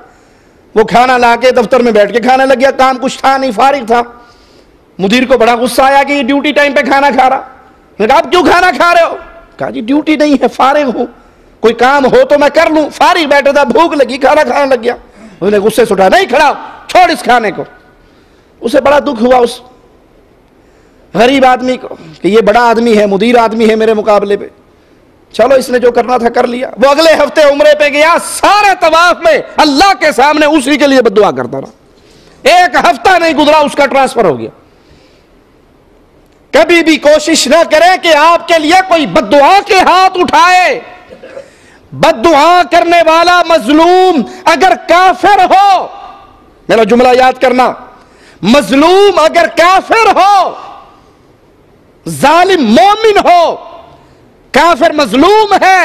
वो खाना लाके दफ्तर में बैठ के खाने लग गया, काम कुछ था नहीं, फारिग था। मुदीर को बड़ा गुस्सा आया कि ड्यूटी टाइम पे खाना खा रहा। मैंने कहा आप क्यों खाना खा रहे हो? कहा जी ड्यूटी नहीं है, फारिग हूं, कोई काम हो तो मैं कर लूं, फारिग बैठा था, भूख लगी, खाना खाने लग गया। उसने गुस्से से उठा, नहीं खड़ा, छोड़ इस खाने को। उसे बड़ा दुख हुआ उस गरीब आदमी को कि ये बड़ा आदमी है, मुदीर आदमी है मेरे मुकाबले पे। चलो इसने जो करना था कर लिया। वो अगले हफ्ते उम्रे पे गया, सारे तवाफ में अल्लाह के सामने उसी के लिए बद्दुआ करता रहा। एक हफ्ता नहीं गुजरा, उसका ट्रांसफर हो गया। कभी भी कोशिश ना करें कि आपके लिए कोई बद्दुआ के हाथ उठाए। बद्दुआ करने वाला मजलूम अगर काफिर हो, मेरा जुमला याद करना, मजलूम अगर काफिर हो, जालिम मोमिन हो, काफिर मजलूम है,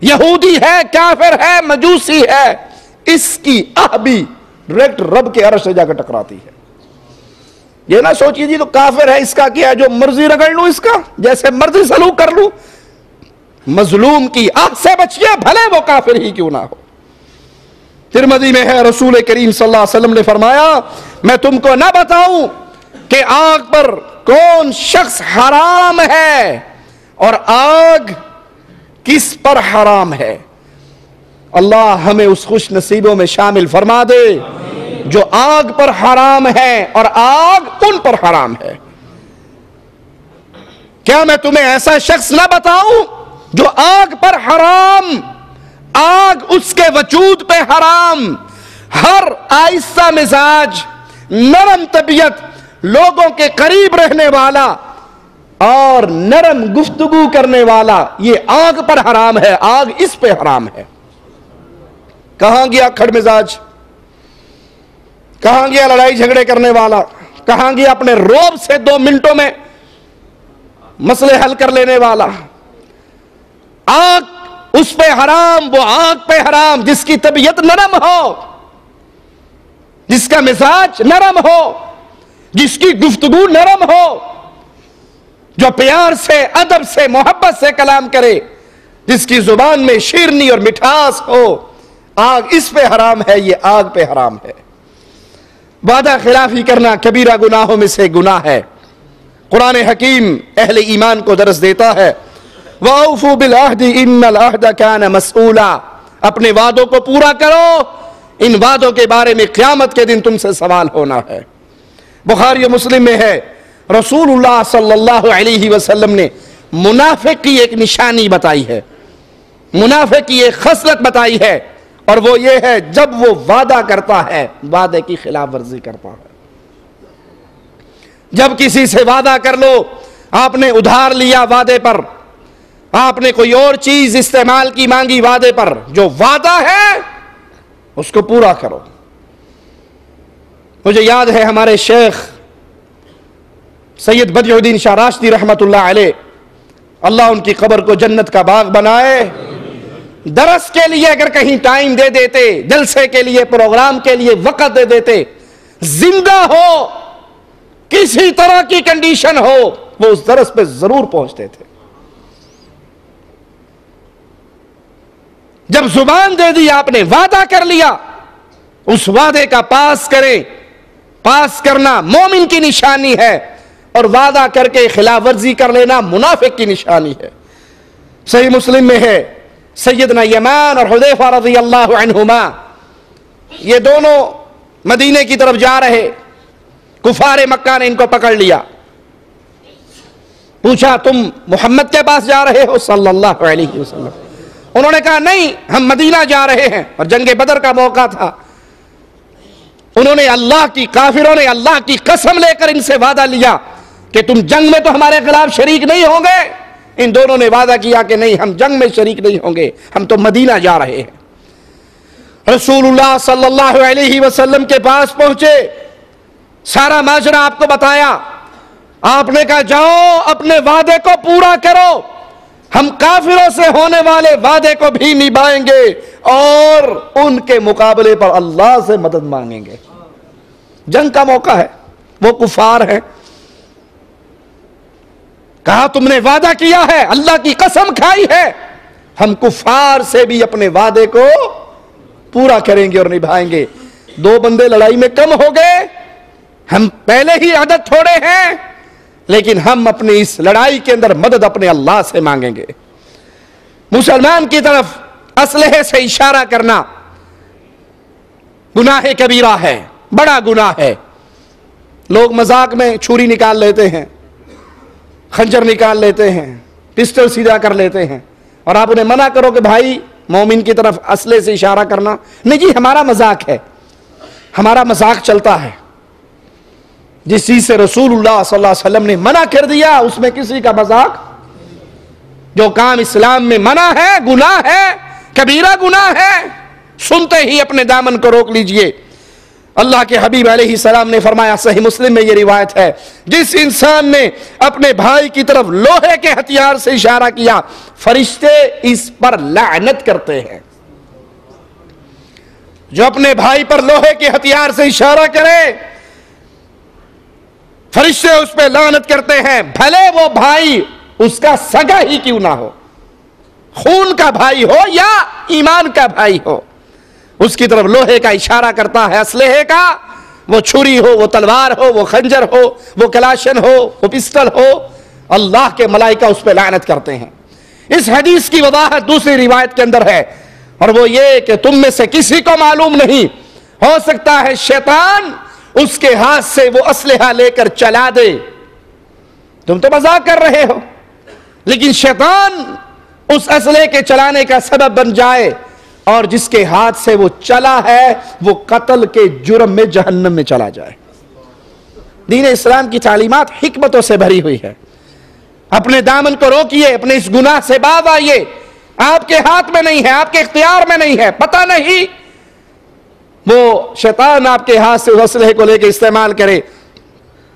यहूदी है, काफिर है, मजूसी है, इसकी आह भी डायरेक्ट रब के अर्श से जाकर टकराती है। ये ना सोचिए जी तो काफिर है, इसका क्या है, जो मर्जी रगड़ लूं, इसका जैसे मर्जी सलूक कर लूं। मजलूम की आह से बचिए, भले वो काफिर ही क्यों ना हो। तिरमिज़ी में है, रसूल करीम सल्लल्लाहु अलैहि वसल्लम ने फरमाया, मैं तुमको ना बताऊं कि आग पर कौन शख्स हराम है और आग किस पर हराम है। अल्लाह हमें उस खुश नसीबों में शामिल फरमा दे जो आग पर हराम है और आग उन पर हराम है। क्या मैं तुम्हें ऐसा शख्स ना बताऊं जो आग पर हराम, आग उसके वजूद पे हराम, हर आहिस्ता मिजाज, नरम तबीयत, लोगों के करीब रहने वाला और नरम गुफ्तगू करने वाला, ये आग पर हराम है, आग इस पे हराम है। कहां गया खड़ मिजाज, कहां गया लड़ाई झगड़े करने वाला, कहां गया अपने रोब से 2 मिनटों में मसले हल कर लेने वाला। आग उस पे हराम, वो आग पे हराम जिसकी तबीयत नरम हो, जिसका मिजाज नरम हो, जिसकी गुफ्तगू नरम हो, जो प्यार से, अदब से, मोहब्बत से कलाम करे, जिसकी जुबान में शीरनी और मिठास हो। आग इस पे हराम है, ये आग पे हराम है। वादा खिलाफी करना कबीरा गुनाहों में से गुनाह है। कुरान हकीम अहले ईमान को दरस देता है, वाऊफू बिल अहदी इन्नल अहद कान मसऊला, अपने वादों को पूरा करो, इन वादों के बारे में क़यामत के दिन तुमसे सवाल होना है। बुखारी और मुस्लिम में है, रसूलुल्लाह सल्लल्लाहु अलैहि वसल्लम ने मुनाफिक की एक निशानी बताई है, मुनाफिक की एक खसलत बताई है, और वो ये है जब वो वादा करता है वादे की खिलाफ वर्जी करता है। जब किसी से वादा कर लो, आपने उधार लिया वादे पर, आपने कोई और चीज इस्तेमाल की मांगी वादे पर, जो वादा है उसको पूरा करो। मुझे याद है हमारे शेख सैयद बदिउद्दीन शाह राशदी रहमतुल्लाह अलैह, अल्लाह उनकी कब्र को जन्नत का बाग बनाए, दरस के लिए अगर कहीं टाइम दे देते, जलसे के लिए, प्रोग्राम के लिए वक्त दे देते, जिंदा हो, किसी तरह की कंडीशन हो, वो उस दरस पे जरूर पहुंचते थे। जब जुबान दे दी आपने, वादा कर लिया, उस वादे का पास करें। पास करना मोमिन की निशानी है, और वादा करके खिलाफ वर्जी कर लेना मुनाफिक की निशानी है। सही मुस्लिम में है, सैयदना यमान और हुदैफा रज़ियल्लाहु अन्हुमा, ये दोनों मदीने की तरफ जा रहे, कुफारे मक्का ने इनको पकड़ लिया, पूछा तुम मोहम्मद के पास जा रहे हो सल्लल्लाहु अलैहि वसल्लम? उन्होंने कहा नहीं, हम मदीना जा रहे हैं, और जंगे बदर का मौका था। उन्होंने अल्लाह की, काफिरों ने अल्लाह की कसम लेकर इनसे वादा लिया कि तुम जंग में तो हमारे खिलाफ शरीक नहीं होंगे। इन दोनों ने वादा किया कि नहीं, हम जंग में शरीक नहीं होंगे, हम तो मदीना जा रहे हैं। रसूलुल्लाह सल्लल्लाहु अलैहि वसल्लम के पास पहुंचे, सारा माजरा आपको बताया। आपने कहा जाओ अपने वादे को पूरा करो, हम काफिरों से होने वाले वादे को भी निभाएंगे और उनके मुकाबले पर अल्लाह से मदद मांगेंगे। जंग का मौका है, वो कुफार है। कहा तुमने वादा किया है, अल्लाह की कसम खाई है, हम कुफार से भी अपने वादे को पूरा करेंगे और निभाएंगे। दो बंदे लड़ाई में कम हो गए, हम पहले ही आदत थोड़े हैं, लेकिन हम अपनी इस लड़ाई के अंदर मदद अपने अल्लाह से मांगेंगे। मुसलमान की तरफ असलहे से इशारा करना गुनाह कबीरा है, बड़ा गुनाह है। लोग मजाक में छुरी निकाल लेते हैं, खंजर निकाल लेते हैं, पिस्टल सीधा कर लेते हैं, और आप उन्हें मना करो कि भाई मोमिन की तरफ असले से इशारा करना नहीं जी, हमारा मजाक है, हमारा मजाक चलता है। जिस चीज से रसूलुल्लाह सल्लल्लाहु अलैहि वसल्लम ने मना कर दिया उसमें किसी का मजाक, जो काम इस्लाम में मना है, गुनाह है, कबीरा गुनाह है, सुनते ही अपने दामन को रोक लीजिए। अल्लाह के हबीब अलैहिस्सलाम ने फरमाया, सही मुस्लिम में यह रिवायत है, जिस इंसान ने अपने भाई की तरफ लोहे के हथियार से इशारा किया, फरिश्ते इस पर लानत करते हैं। जो अपने भाई पर लोहे के हथियार से इशारा करे, फरिश्ते उस पर लानत करते हैं, भले वो भाई उसका सगा ही क्यों ना हो, खून का भाई हो या ईमान का भाई हो, उसकी तरफ लोहे का इशारा करता है, असलहे का, वो छुरी हो, वो तलवार हो, वो खंजर हो, वो कलाशन हो, वो पिस्टल हो, अल्लाह के मलाइका उस पर लानत करते हैं। इस हदीस की वजाहत दूसरी रिवायत के अंदर है, और वो ये कि तुम में से किसी को मालूम नहीं, हो सकता है शैतान उसके हाथ से वो असलहा लेकर चला दे। तुम तो मजाक कर रहे हो, लेकिन शैतान उस असलहे के चलाने का सबब बन जाए, और जिसके हाथ से वो चला है वो कत्ल के जुर्म में जहन्नम में चला जाए। दीन इस्लाम की तालीमात हिकमतों से भरी हुई है। अपने दामन को रोकिए, अपने इस गुनाह से बाज आइए। आपके हाथ में नहीं है, आपके इख्तियार में नहीं है, पता नहीं वो शैतान आपके हाथ से उस असलहे को लेकर इस्तेमाल करे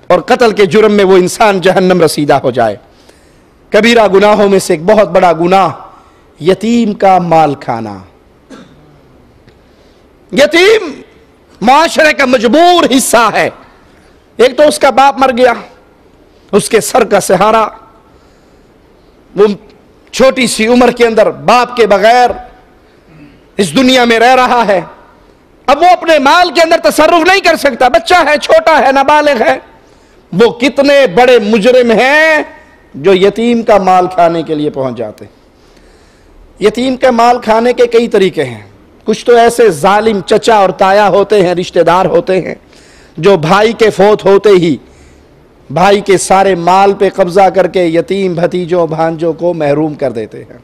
और कत्ल के जुर्म में वो इंसान जहन्नम रसीदा हो जाए। कबीरा गुनाहों में से एक बहुत बड़ा गुनाह यतीम का माल खाना। यतीम माशरे का मजबूर हिस्सा है। एक तो उसका बाप मर गया, उसके सर का सहारा, वो छोटी सी उम्र के अंदर बाप के बगैर इस दुनिया में रह रहा है। अब वो अपने माल के अंदर तसर्रुफ नहीं कर सकता, बच्चा है, छोटा है, नाबालिग है। वो कितने बड़े मुजरिम हैं जो यतीम का माल खाने के लिए पहुंच जाते। यतीम का माल खाने के कई तरीके हैं। कुछ तो ऐसे जालिम चचा और ताया होते हैं, रिश्तेदार होते हैं, जो भाई के फौत होते ही भाई के सारे माल पे कब्जा करके यतीम भतीजों भांजों को महरूम कर देते हैं।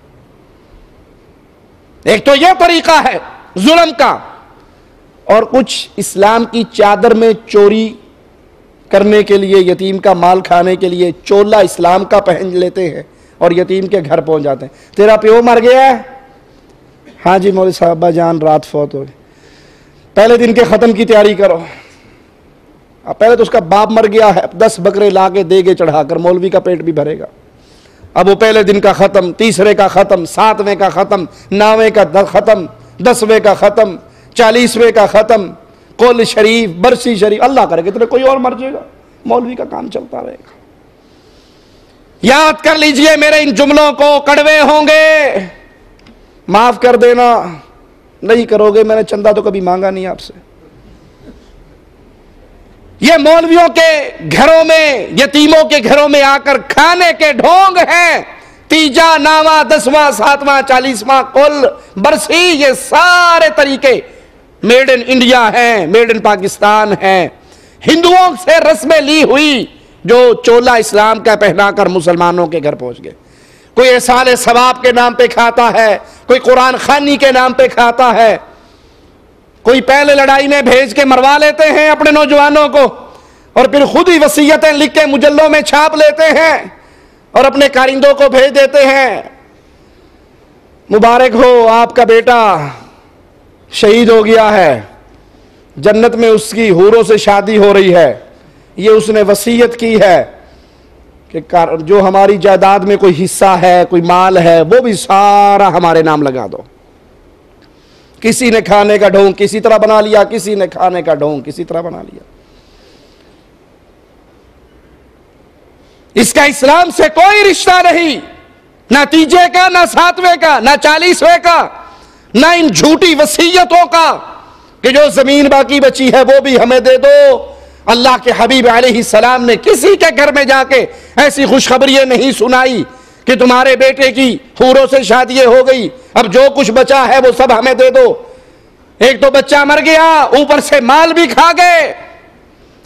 एक तो यह तरीका है जुल्म का, और कुछ इस्लाम की चादर में चोरी करने के लिए, यतीम का माल खाने के लिए चोला इस्लाम का पहन लेते हैं और यतीम के घर पहुंच जाते हैं। तेरा प्यो मर गया है? हाँ जी मौलवी साहब जान रात फौत हो गई, पहले दिन के ख़त्म की तैयारी करो। अब पहले तो उसका बाप मर गया है, 10 बकरे ला के देगे चढ़ाकर मौलवी का पेट भी भरेगा। अब वो पहले दिन का ख़त्म, तीसरे का ख़त्म, 7वें का ख़त्म, 9वें का ख़त्म, 10वें का ख़त्म, 40वें का ख़त्म, कुल शरीफ, बरसी शरीफ, अल्लाह करे कितने कोई और मर जाएगा, मौलवी का काम चलता रहेगा। याद कर लीजिए मेरे इन जुमलों को, कड़वे होंगे, माफ कर देना, नहीं करोगे, मैंने चंदा तो कभी मांगा नहीं आपसे। ये मौलवियों के घरों में, यतीमों के घरों में आकर खाने के ढोंग हैं। तीजा, नावा, 10वां, 7वां, 40वां, कुल, बरसी, ये सारे तरीके मेड इन इंडिया हैं, मेड इन पाकिस्तान हैं। हिंदुओं से रस्में ली हुई जो चोला इस्लाम का पहनाकर मुसलमानों के घर पहुंच गए। कोई एहसान सवाब के नाम पे खाता है, कोई कुरान खानी के नाम पे खाता है, कोई पहले लड़ाई में भेज के मरवा लेते हैं अपने नौजवानों को और फिर खुद ही वसीयतें लिख के मुजल्लों में छाप लेते हैं और अपने कारिंदों को भेज देते हैं, मुबारक हो आपका बेटा शहीद हो गया है, जन्नत में उसकी हूरों से शादी हो रही है, ये उसने वसीयत की है कि जो हमारी जायदाद में कोई हिस्सा है, कोई माल है, वो भी सारा हमारे नाम लगा दो। किसी ने खाने का ढोंग किसी तरह बना लिया, किसी ने खाने का ढोंग किसी तरह बना लिया। इसका इस्लाम से कोई रिश्ता नहीं, ना तीजे का, ना सातवें का, ना 40वें का, ना इन झूठी वसीयतों का कि जो जमीन बाकी बची है वो भी हमें दे दो। अल्लाह के हबीब अलैहिस्सलाम ने किसी के घर में जाके ऐसी खुशखबरी नहीं सुनाई कि तुम्हारे बेटे की हूरों से शादी हो गई, अब जो कुछ बचा है वो सब हमें दे दो। एक तो बच्चा मर गया, ऊपर से माल भी खा गए।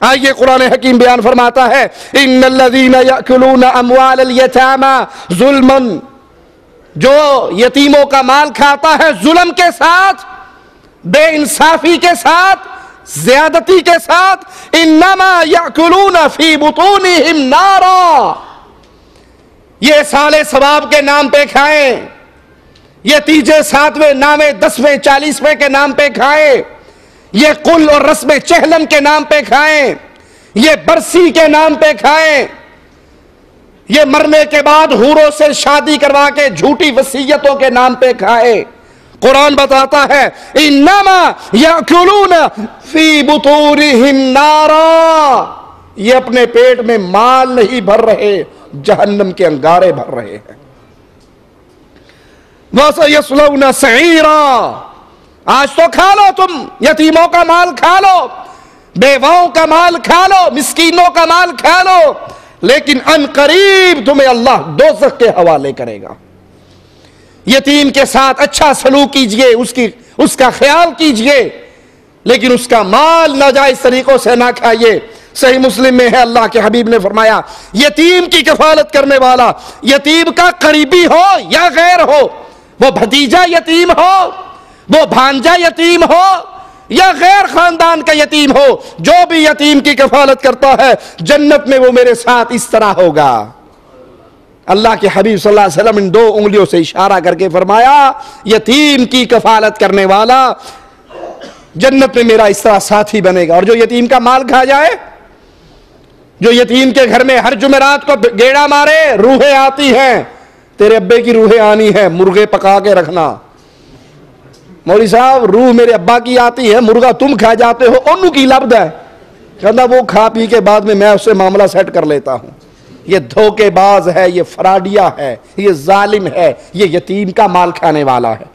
आइए कुरान हकीम बयान फरमाता है, इन्नल्लज़ीना याकुलूना अम्वालल यतामा जुल्मन, जो यतीमों का माल खाता है जुल्म के साथ, बेइंसाफी के साथ, ज्यादती के साथ, इन्नमा याकुलूना फी बुतूनिहिम नारा, ये साले सवाब के नाम पे खाएं, ये तीजे सातवें नामे 10वें 40वें के नाम पे खाएं, ये कुल और रस्म चहलम के नाम पे खाएं, ये बरसी के नाम पे खाएं, ये मरने के बाद हूरों से शादी करवा के झूठी वसीयतों के नाम पे खाए। कुरान बताता है, इन्नमा याकुलूना फी बुतूनिहिम नारा, ये अपने पेट में माल नहीं भर रहे, जहन्नम के अंगारे भर रहे हैं। वसयस्लौना सईरा, आज तो खा लो तुम, यतीमों का माल खा लो, बेवाओं का माल खा लो, मिस्कीनों का माल खा लो, लेकिन अनकरीब तुम्हें अल्लाह दोज़ख के हवाले करेगा। यतीम के साथ अच्छा सलूक कीजिए, उसका ख्याल कीजिए, लेकिन उसका माल नाजायज तरीकों से ना खाइए। सही मुस्लिम में है, अल्लाह के हबीब ने फरमाया, यतीम की कफालत करने वाला, यतीम का करीबी हो या गैर हो, वो भतीजा यतीम हो, वो भांजा यतीम हो या गैर खानदान का यतीम हो, जो भी यतीम की कफालत करता है जन्नत में वो मेरे साथ इस तरह होगा। अल्लाह के हबीब सल्लल्लाहु अलैहि वसल्लम इन 2 उंगलियों से इशारा करके फरमाया, यतीम की कफालत करने वाला जन्नत में मेरा इस तरह साथी बनेगा। और जो यतीम का माल खा जाए, जो यतीम के घर में हर जुमेरात को गेड़ा मारे, रूहें आती हैं, तेरे अब्बे की रूहें आनी है, मुर्गे पका के रखना। मौली साहब, रूह मेरे अब्बा की आती है, मुर्गा तुम खा जाते हो, ओनू की लब्ध है, कहता वो खा पी के बाद में मैं उससे मामला सेट कर लेता हूं। ये धोखेबाज है, ये फराडिया है, ये जालिम है, ये यतीम का माल खाने वाला है।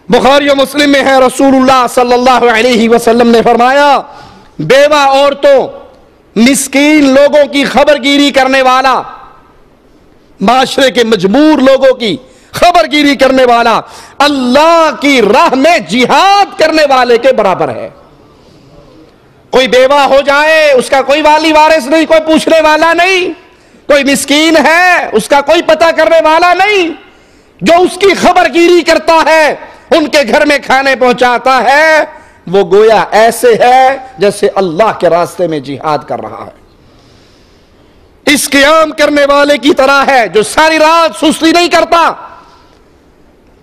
बुखारी और मुस्लिम में है, रसूलुल्लाह सल्लल्लाहु अलैहि वसल्लम ने फरमाया, बेवा औरतों, मिस्कीन लोगों की खबरगिरी करने वाला, माशरे के मजबूर लोगों की खबरगिरी करने वाला, अल्लाह की राह में जिहाद करने वाले के बराबर है। कोई बेवा हो जाए, उसका कोई वाली वारिस नहीं, कोई पूछने वाला नहीं, कोई मिस्कीन है, उसका कोई पता करने वाला नहीं, जो उसकी खबरगिरी करता है, उनके घर में खाने पहुंचाता है, वो गोया ऐसे है जैसे अल्लाह के रास्ते में जिहाद कर रहा है। इस क़ियाम करने वाले की तरह है जो सारी रात सुस्ती नहीं करता,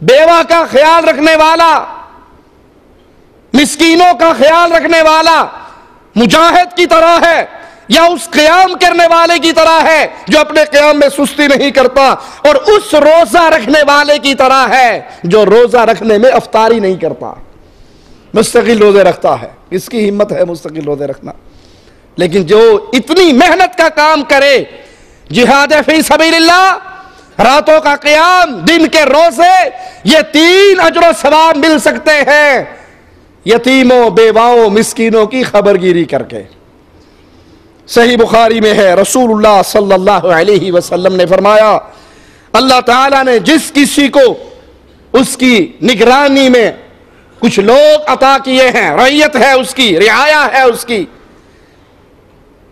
बेवा का ख्याल रखने वाला, मिस्कीनों का ख्याल रखने वाला मुजाहिद की तरह है, या उस क़याम करने वाले की तरह है जो अपने क़याम में सुस्ती नहीं करता, और उस रोजा रखने वाले की तरह है जो रोजा रखने में अफ्तारी नहीं करता, मुस्तकिल रोजे रखता है। इसकी हिम्मत है मुस्तकिल रोजे रखना। लेकिन जो इतनी मेहनत का काम करे, जिहाद फी सबीलिल्लाह, रातों का क़याम, दिन के रोजे, ये 3 अजर सवाब मिल सकते हैं यतीमों, बेवाओं, मिस्कीनों की खबरगिरी करके। सही बुखारी में है, रसूलुल्लाह सल्लल्लाहु अलैहि वसल्लम ने फरमाया, अल्लाह ताला ने जिस किसी को उसकी निगरानी में कुछ लोग अता किए हैं, रैयत है उसकी, रियाया है उसकी,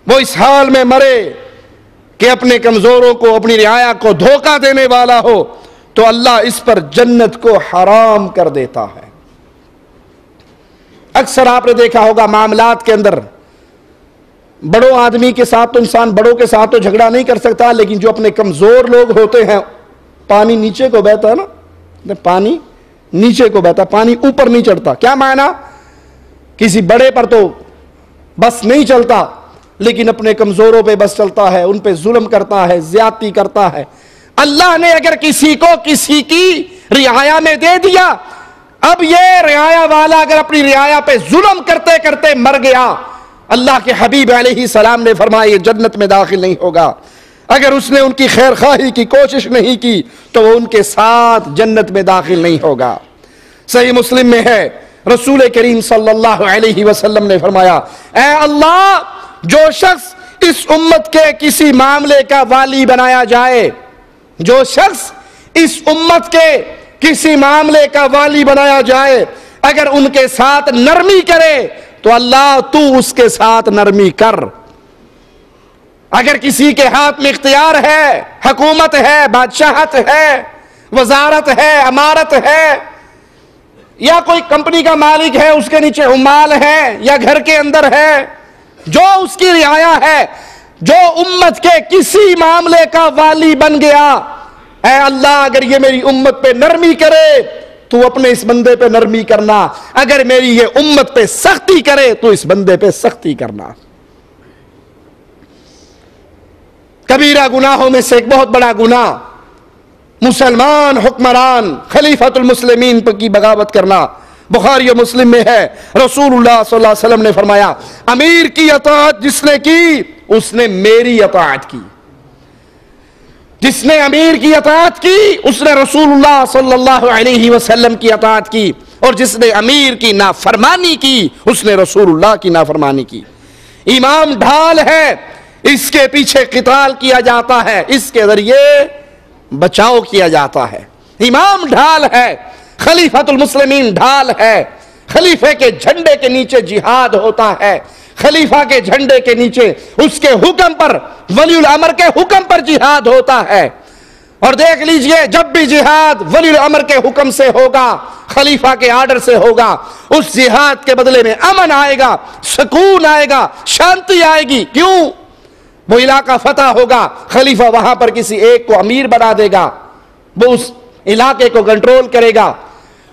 वो इस हाल में मरे कि अपने कमजोरों को, अपनी रियाया को धोखा देने वाला हो, तो अल्लाह इस पर जन्नत को हराम कर देता है। अक्सर आपने देखा होगा मामलात के अंदर, बड़ों आदमी के साथ तो इंसान बड़ों के साथ तो झगड़ा नहीं कर सकता, लेकिन जो अपने कमजोर लोग होते हैं, पानी नीचे को बहता है ना, पानी नीचे को बहता, पानी ऊपर नहीं चढ़ता। क्या मायना? किसी बड़े पर तो बस नहीं चलता, लेकिन अपने कमजोरों पे बस चलता है, उन पे जुल्म करता है, ज्यादती करता है। अल्लाह ने अगर किसी को किसी की रियाया में दे दिया, अब ये रियाया वाला अगर अपनी रियाया पे जुल्म करते करते मर गया, अल्लाह के हबीब अलैहिस्सलाम ने फरमाया ये जन्नत में दाखिल नहीं होगा। अगर उसने उनकी खैर खाही की कोशिश नहीं की तो वो उनके साथ जन्नत में दाखिल नहीं होगा। सही मुस्लिम में है, रसूल करीम सल्लल्लाहु अलैहि वसल्लम ने फरमाया, ऐ अल्लाह, जो शख्स इस उम्मत के किसी मामले का वाली बनाया जाए, जो शख्स इस उम्मत के किसी मामले का वाली बनाया जाए, अगर उनके साथ नरमी करे तो अल्लाह तू उसके साथ नरमी कर। अगर किसी के हाथ में इख्तियार है, हुकूमत है, बादशाहत है, वजारत है, अमारत है, या कोई कंपनी का मालिक है, उसके नीचे उम्माल है, या घर के अंदर है, जो उसकी रियाया है, जो उम्मत के किसी मामले का वाली बन गया, ऐ अल्लाह अगर ये मेरी उम्मत पे नरमी करे तू अपने इस बंदे पे नरमी करना, अगर मेरी ये उम्मत पे सख्ती करे तो इस बंदे पे सख्ती करना। कबीरा गुनाहों में से एक बहुत बड़ा गुनाह मुसलमान हुक्मरान खलीफतुल मुस्लिमीन की बगावत करना। बुखारी और मुस्लिम में है, रसूलुल्लाह सल्लल्लाहु अलैहि वसल्लम ने फरमाया, अमीर की अताअत जिसने की उसने मेरी अताअत की। जिसने अमीर की अताअत की उसने रसूलुल्लाह सल्लल्लाहु अलैहि वसल्लम की अताअत की, और जिसने अमीर की नाफरमानी की उसने रसूलुल्लाह की नाफरमानी की। इमाम ढाल है, इसके पीछे क़िताल किया जाता है, इसके जरिए बचाव किया जाता है। इमाम ढाल है, खलीफतुल मुस्लिमीन ढाल है, खलीफे के झंडे के नीचे जिहाद होता है, खलीफा के झंडे के नीचे उसके हुक्म पर, वलीउल अमर के हुक्म पर जिहाद होता है। और देख लीजिए, जब भी जिहाद वलीउल अमर के हुक्म से होगा, खलीफा के आर्डर से होगा, उस जिहाद के बदले में अमन आएगा, सुकून आएगा, शांति आएगी। क्यों? वो इलाका फतह होगा, खलीफा वहां पर किसी एक को अमीर बना देगा, वो उस इलाके को कंट्रोल करेगा।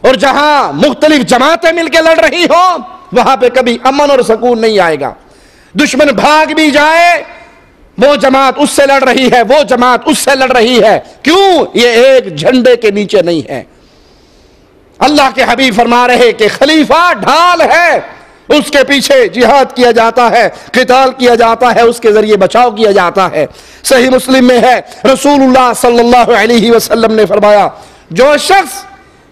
और जहां मुख्तलिफ जमातें मिलकर लड़ रही हो वहां पे कभी अमन और सुकून नहीं आएगा। दुश्मन भाग भी जाए, वो जमात उससे लड़ रही है, वो जमात उससे लड़ रही है। क्यों? ये एक झंडे के नीचे नहीं है। अल्लाह के हबीब फरमा रहे कि खलीफा ढाल है, उसके पीछे जिहाद किया जाता है, क़िताल किया जाता है, उसके जरिए बचाव किया जाता है। सही मुस्लिम में है, रसूलुल्लाह सल्लल्लाहु अलैहि वसल्लम ने फरमाया, जो शख्स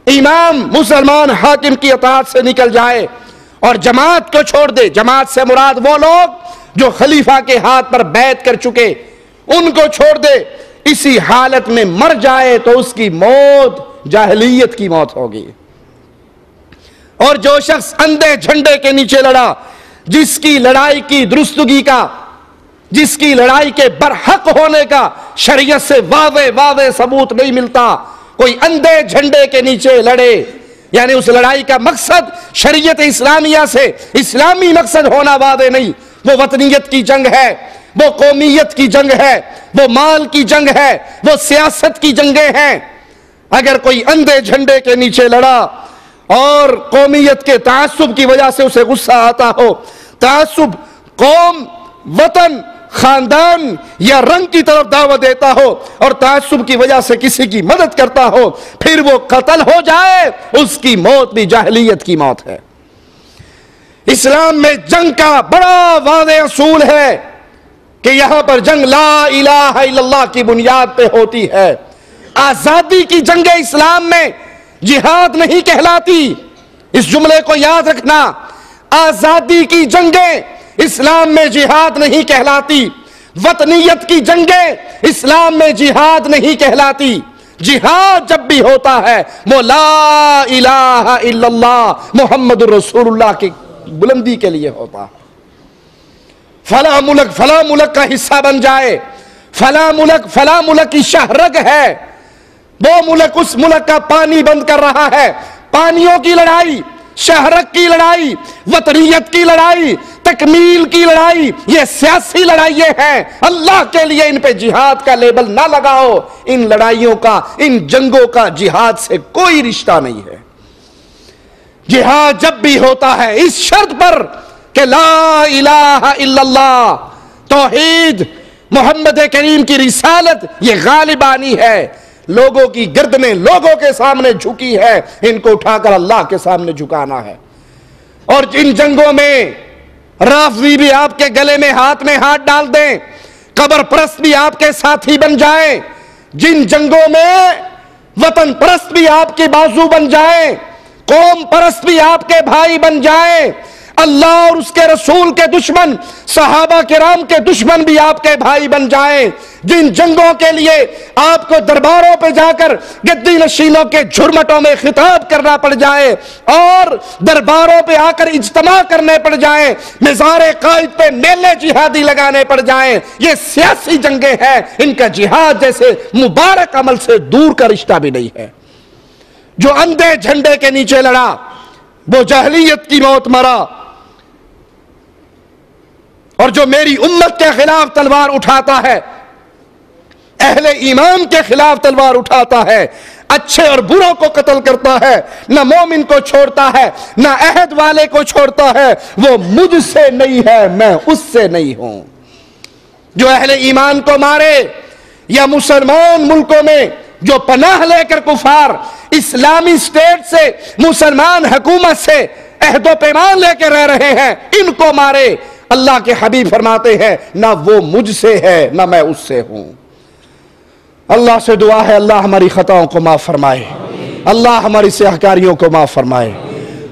इमाम मुसलमान हाकिम की अताअत से निकल जाए और जमात को छोड़ दे, जमात से मुराद वो लोग जो खलीफा के हाथ पर बैत कर चुके, उनको छोड़ दे, इसी हालत में मर जाए तो उसकी मौत जाहिलियत की मौत होगी। और जो शख्स अंधे झंडे के नीचे लड़ा, जिसकी लड़ाई की दुरुस्तगी का, जिसकी लड़ाई के बरहक होने का शरीयत से वावे सबूत नहीं मिलता, कोई अंधे झंडे के नीचे लड़े, यानी उस लड़ाई का मकसद शरीयत इस्लामिया से इस्लामी मकसद होना वादे नहीं, वो वतनियत की जंग है, वो कौमियत की जंग है, वो माल की जंग है, वो सियासत की जंगें हैं। अगर कोई अंधे झंडे के नीचे लड़ा और कौमियत के तासुब की वजह से उसे गुस्सा आता हो, तासुब कौम, वतन, खानदान या रंग की तरफ दावत देता हो और तासुब की वजह से किसी की मदद करता हो, फिर वो कत्ल हो जाए, उसकी मौत भी जाहिलियत की मौत है। इस्लाम में जंग का बड़ा वाज़ेह असूल है कि यहां पर जंग ला इलाहा इल्लल्लाह की बुनियाद पे होती है। आजादी की जंग इस्लाम में जिहाद नहीं कहलाती, इस जुमले को याद रखना। आजादी की जंगें इस्लाम में जिहाद नहीं कहलाती, वतनियत की जंगें इस्लाम में जिहाद नहीं कहलाती। जिहाद जब भी होता है वो ला इलाहा इल्लल्लाह मुहम्मदुर रसूलुल्लाह की बुलंदी के लिए होता है। फला मुल्क का हिस्सा बन जाए, फला मुल्क की शहरग है, वो मुल्क उस मुल्क का पानी बंद कर रहा है, पानियों की लड़ाई, शहरत की लड़ाई, वतनियत की लड़ाई, तकमील की लड़ाई, ये सियासी लड़ाइयां हैं। अल्लाह के लिए इन पे जिहाद का लेबल ना लगाओ। इन लड़ाइयों का, इन जंगों का जिहाद से कोई रिश्ता नहीं है। जिहाद जब भी होता है इस शर्त पर कि ला इलाहा इल्लल्लाह, तौहीद, मोहम्मद करीम की रिसालत ये गालिबानी है। लोगों की गर्दनें लोगों के सामने झुकी है, इनको उठाकर अल्लाह के सामने झुकाना है। और इन जंगों में राफजी भी आपके गले में हाथ डाल दें, कब्र परस्त भी आपके साथी बन जाए, जिन जंगों में वतन परस्त भी आपके बाजू बन जाए, कौम परस्त भी आपके भाई बन जाए, अल्लाह और उसके रसूल के दुश्मन, सहाबा किराम के दुश्मन भी आपके भाई बन जाएं, जिन जंगों के लिए आपको दरबारों पे जाकर गद्दी नशीनों के झुरमटों में खिताब करना पड़ जाए और दरबारों पे आकर इज्तिमा करने पड़ जाए, मिज़ारे कायद पे मेले जिहादी लगाने पड़ जाए, ये सियासी जंगें हैं। इनका जिहाद जैसे मुबारक अमल से दूर का रिश्ता भी नहीं है। जो अंधे झंडे के नीचे लड़ा वो जहलियत की मौत मरा, और जो मेरी उम्मत के खिलाफ तलवार उठाता है, अहले ईमान के खिलाफ तलवार उठाता है, अच्छे और बुरों को कत्ल करता है, न मोमिन को छोड़ता है न अहद वाले को छोड़ता है, वो मुझसे नहीं है, मैं उससे नहीं हूं। जो अहले ईमान को मारे या मुसलमान मुल्कों में जो पनाह लेकर कुफार इस्लामी स्टेट से, मुसलमान हुकूमत से अहदो पैमान लेकर रह रहे हैं, इनको मारे। अल्लाह के हबीब फरमाते हैं ना वो मुझसे है ना मैं उससे हूं। अल्लाह से दुआ है अल्लाह हमारी खताओं को माफ फरमाए, अल्लाह हमारी सियाहकारियों को माफ फरमाए,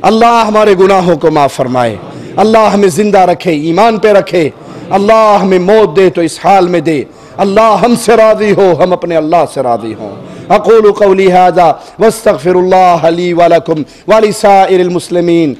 अल्लाह हमारे गुनाहों को माफ फरमाए, अल्लाह हमें जिंदा रखे, ईमान पे रखे, अल्लाह हमें मौत दे तो इस हाल में दे, अल्लाह हमसे राजी हो, हम अपने अल्लाह से राजी हों। अक़ूलु क़ौली हाज़ा वस्तग़फ़िरुल्लाह ली व लकुम व लिसाइरिल मुस्लिमीन।